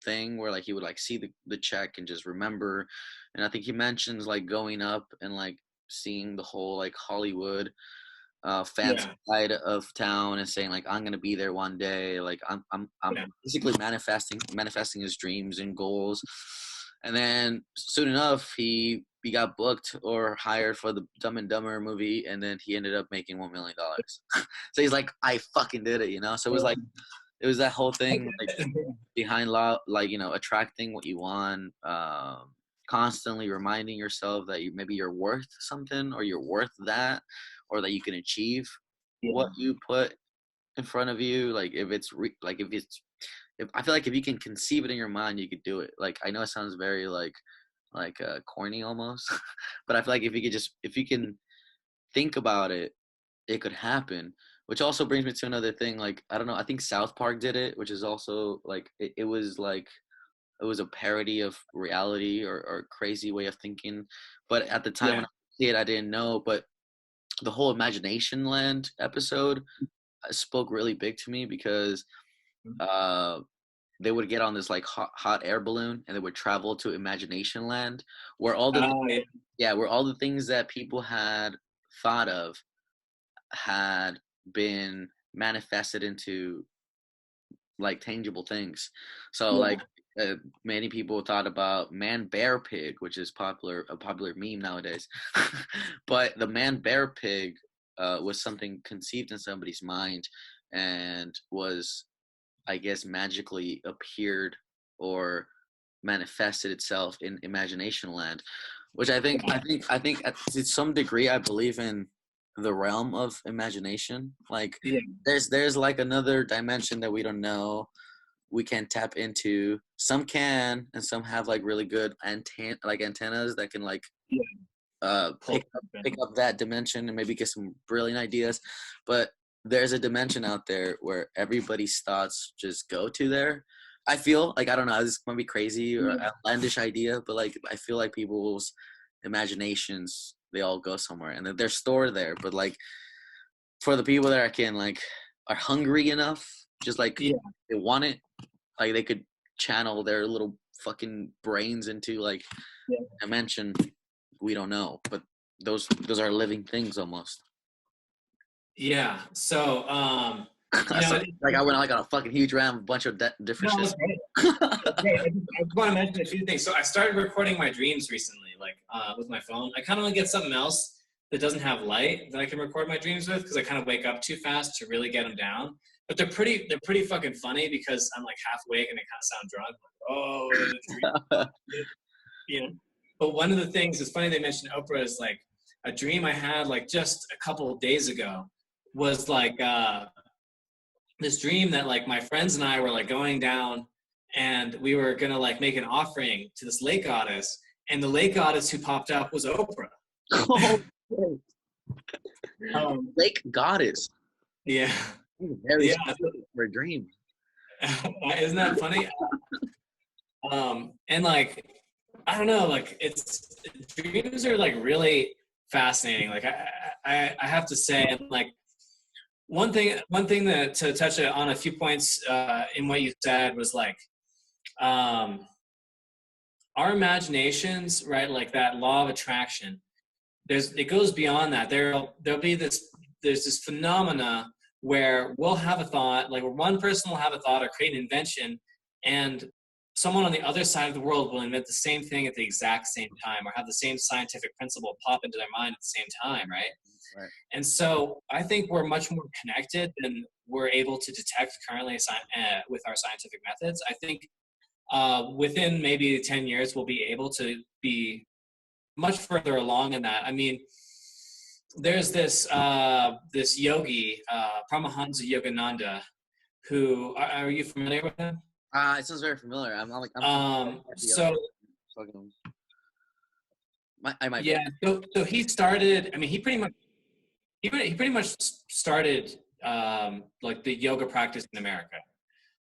thing where like he would like see the check and just remember. And I think he mentions like going up and like seeing the whole like Hollywood fancy side of town and saying like, I'm gonna be there one day. Like I'm basically manifesting his dreams and goals. And then soon enough, he got booked or hired for the Dumb and Dumber movie, and then he ended up making $1 million. So he's like, I fucking did it, So it was like, it was that whole thing like behind law, like attracting what you want, constantly reminding yourself that maybe you're worth something, or you're worth that, or that you can achieve what you put in front of you. Like if I feel like if you can conceive it in your mind, you could do it. Like I know it sounds very like corny almost, but I feel like if you can think about it, it could happen. Which also brings me to another thing. Like I don't know, I think South Park did it, which is also like it was a parody of reality, or crazy way of thinking. But at the time when I see it, I didn't know. But the whole Imagination Land episode spoke really big to me, because they would get on this like hot air balloon, and they would travel to Imagination Land, where all the things that people had thought of had been manifested into like tangible things. So many people thought about man bear pig, which is a popular meme nowadays. But the man bear pig was something conceived in somebody's mind, and was, I guess, magically appeared or manifested itself in Imagination Land, which I think to some degree, I believe in the realm of imagination. Like there's like another dimension that we don't know, we can tap into. Some can, and some have like really good antennas that can like pick up that dimension and maybe get some brilliant ideas. But there's a dimension out there where everybody's thoughts just go to there. I feel like, I don't know, this might be crazy or outlandish idea, but like I feel like people's imaginations, they all go somewhere, and they're stored there. But like for the people that are hungry enough, just like they want it, like they could channel their little fucking brains into like a dimension we don't know, but those are living things almost. Yeah. So know, Like I went like on a fucking huge rant, a bunch of different no, shit. it's great. Okay, I just want to mention a few things. So I started recording my dreams recently, like with my phone. I kind of want to get something else that doesn't have light that I can record my dreams with, because I kind of wake up too fast to really get them down. But they're pretty fucking funny because I'm like half awake and I kind of sound drunk. Like, oh, dream. You know. But one of the things, it's funny they mentioned Oprah, is like a dream I had like just a couple of days ago was like this dream that like my friends and I were like going down and we were gonna like make an offering to this lake goddess, and the lake goddess who popped up was Oprah. Lake goddess. Yeah. Very Yeah. for a dream. Isn't that funny? And like, I don't know, like dreams are like really fascinating. Like I have to say, and like one thing that to touch on a few points in what you said was like, our imaginations, right? Like that law of attraction. It goes beyond that. There's this phenomena where we'll have a thought, like one person will have a thought or create an invention, and someone on the other side of the world will invent the same thing at the exact same time, or have the same scientific principle pop into their mind at the same time, right? Right. And so I think we're much more connected than we're able to detect currently with our scientific methods. I think within maybe 10 years, we'll be able to be much further along in that. I mean, there's this this yogi, Paramahansa Yogananda, who are you familiar with him? It sounds very familiar. I'm not like I might. Yeah. So he started. I mean, he pretty much started like the yoga practice in America,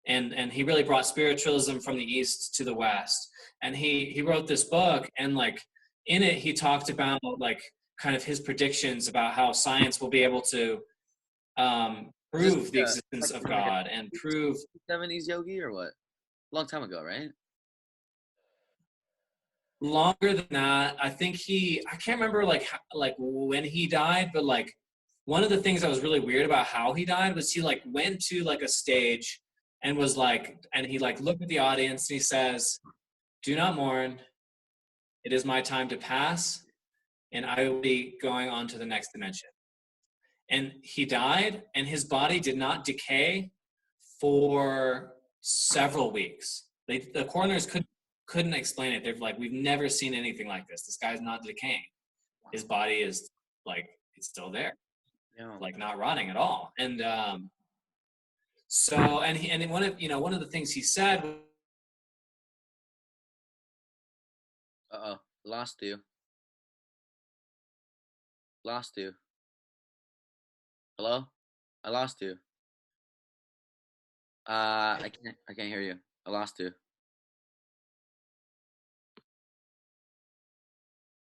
and he really brought spiritualism from the East to the West. And he wrote this book, and like in it, he talked about like kind of his predictions about how science will be able to prove the existence of God and prove 70s yogi or what? Long time ago, right? Longer than that. I think I can't remember like when he died, but like one of the things that was really weird about how he died was he like went to like a stage and was like, and he like looked at the audience and he says, "Do not mourn. It is my time to pass, and I will be going on to the next dimension." And he died, and his body did not decay for several weeks. The coroners couldn't explain it. They're like, "We've never seen anything like this. This guy's not decaying. His body is like, it's still there, like not rotting at all." And so, and one of the things he said. Lost you. Hello? I lost you. I can't hear you. I lost you.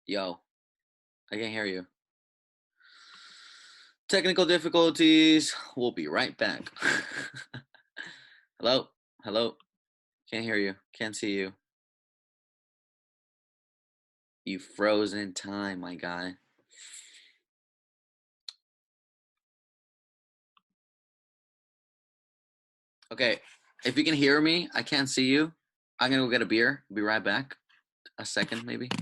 Yo, I can't hear you. Technical difficulties. We'll be right back. Hello? Can't hear you. Can't see you. You froze in time, my guy. Okay, if you can hear me, I can't see you. I'm gonna go get a beer. Be right back. A second, maybe. Do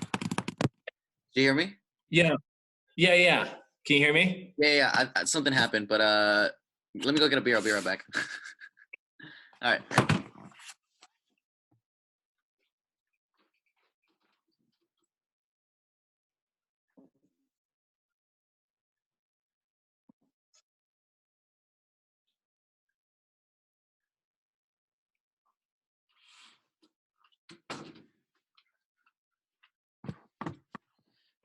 you hear me? Yeah. Can you hear me? Yeah. Something happened, but let me go get a beer. I'll be right back. All right.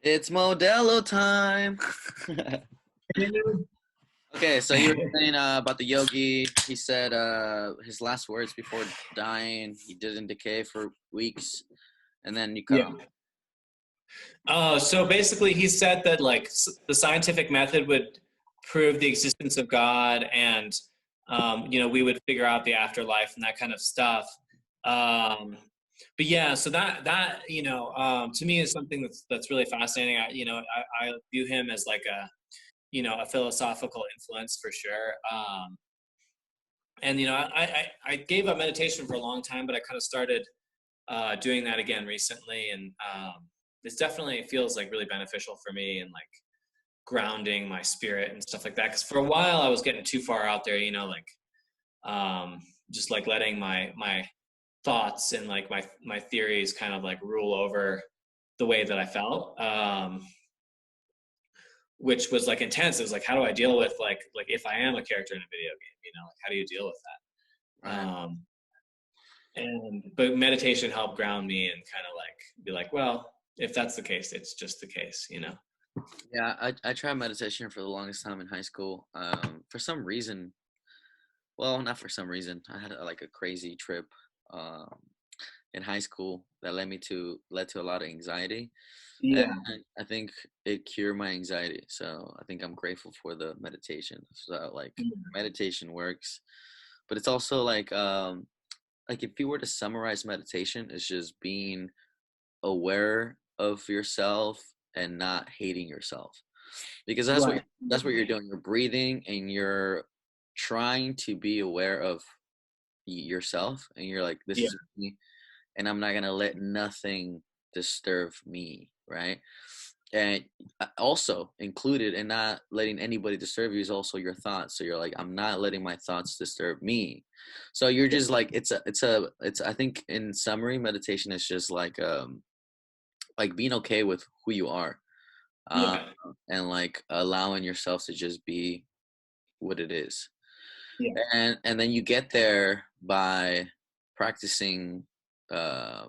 It's Modelo time. Okay, so you were saying about the yogi. He said his last words before dying, he didn't decay for weeks, and then you cut him. So basically, he said that like the scientific method would prove the existence of God, and we would figure out the afterlife and that kind of stuff. But yeah, so that to me is something that's really fascinating. I view him as like a philosophical influence for sure. And, I gave up meditation for a long time, but I kind of started doing that again recently. And it definitely feels like really beneficial for me and like grounding my spirit and stuff like that. Because for a while I was getting too far out there, just like letting my thoughts and like my theories kind of like rule over the way that I felt, which was like intense. It was like, how do I deal with like if I am a character in a video game, like how do you deal with that? Right. But meditation helped ground me and kind of like be like, well, if that's the case, it's just the case. Yeah, I tried meditation for the longest time in high school. For some reason, well, not for some reason, I had like a crazy trip um, in high school that led to a lot of anxiety. Yeah. And I think it cured my anxiety. So I think I'm grateful for the meditation. So like meditation works, but it's also like if you were to summarize meditation, it's just being aware of yourself and not hating yourself, because Right. that's what you're doing. You're breathing and you're trying to be aware of yourself, and you're like, this Yeah. is me, and I'm not gonna let nothing disturb me, right? And also included in not letting anybody disturb you is also your thoughts. So you're like, I'm not letting my thoughts disturb me. So you're just like, it's I think in summary, meditation is just like being okay with who you are, uh, Yeah. and like allowing yourself to just be what it is. Yeah. And then you get there by practicing uh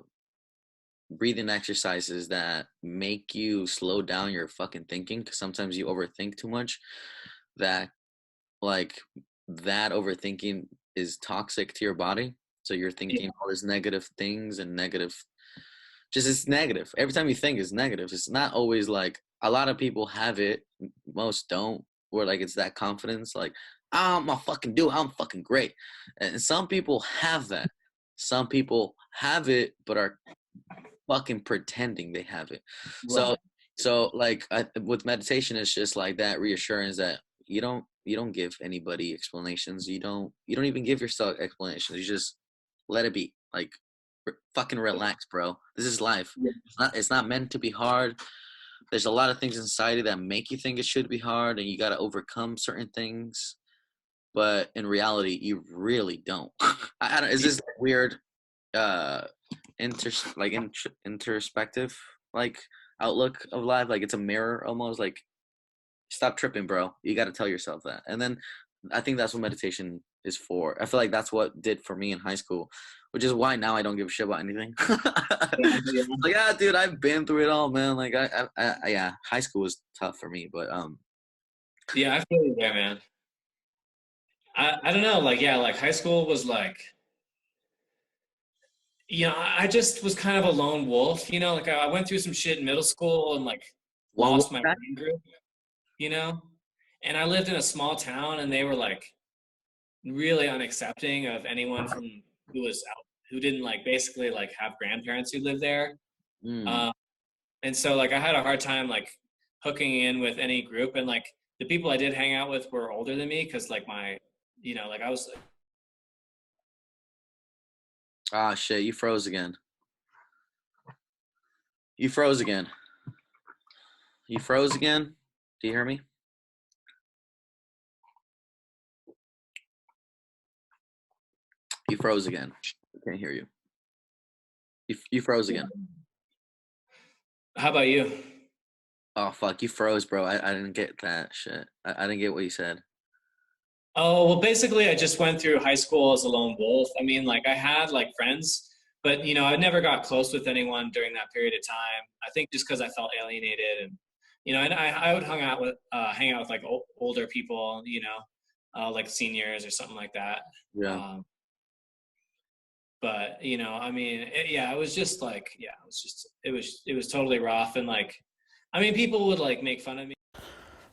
breathing exercises that make you slow down your fucking thinking, because sometimes you overthink too much. That like that overthinking is toxic to your body, so you're thinking all these negative things and negative, just it's negative. Every time you think is negative. It's not always like, a lot of people have it, most don't, where like it's that confidence, like I'm a fucking dude, I'm fucking great. And some people have that. Some people have it but are fucking pretending they have it. So Right. like with meditation, it's just like that reassurance that you don't give anybody explanations. You don't even give yourself explanations. You just let it be. Like fucking relax, bro. This is life. Yeah. It's not meant to be hard. There's a lot of things in society that make you think it should be hard, and you got to overcome certain things. But in reality, you really don't. I don't. Is this weird? Uh, introspective like outlook of life. Like it's a mirror almost. Like stop tripping, bro. You got to tell yourself that. And then I think that's what meditation is for. I feel like that's what did for me in high school, which is why now I don't give a shit about anything. Like, yeah, dude, I've been through it all, man. Like, yeah, high school was tough for me, but Yeah, I feel you there, man. I don't know, like, yeah, like high school was like, I just was kind of a lone wolf, like I went through some shit in middle school and like one lost my back. friend group, you know, and I lived in a small town and they were like really unaccepting of anyone from who was out, who didn't like basically like have grandparents who lived there. Mm. Um, and so like I had a hard time like hooking in with any group, and like the people I did hang out with were older than me because like like I was. Ah, shit, you froze again. You froze again. You froze again. Do you hear me? You froze again. I can't hear you. You froze again. How about you? Oh fuck, you froze, bro. I didn't get that shit. I didn't get what you said. Oh, well, basically, I just went through high school as a lone wolf. I mean, like, I had like friends, but I never got close with anyone during that period of time. I think just because I felt alienated, and and I would hang out with like older people, like seniors or something like that. Yeah. But I mean, yeah, it was just like, yeah, it was totally rough, and like, I mean, people would like make fun of me.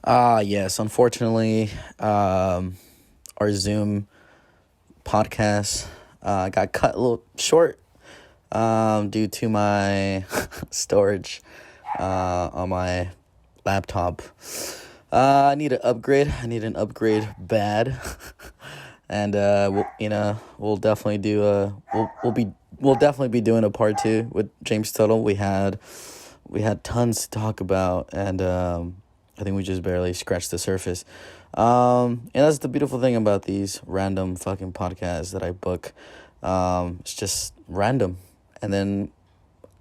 Yes, unfortunately, our Zoom podcast got cut a little short due to my storage on my laptop. I need an upgrade. I need an upgrade bad. and we'll definitely do we'll definitely be doing a part 2 with James Tuttle. We had tons to talk about, and I think we just barely scratched the surface. And that's the beautiful thing about these random fucking podcasts that I book. It's just random, and then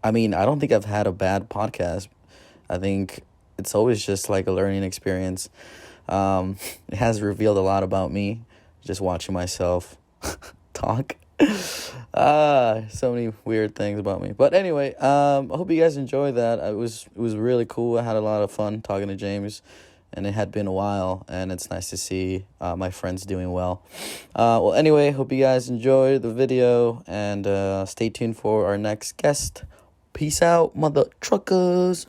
I mean, I don't think I've had a bad podcast. I think it's always just like a learning experience. It has revealed a lot about me, just watching myself talk. So many weird things about me. But anyway, I hope you guys enjoyed that. It was really cool. I had a lot of fun talking to James, and it had been a while, and it's nice to see my friends doing well. Well, anyway, hope you guys enjoyed the video, and stay tuned for our next guest. Peace out, mother truckers.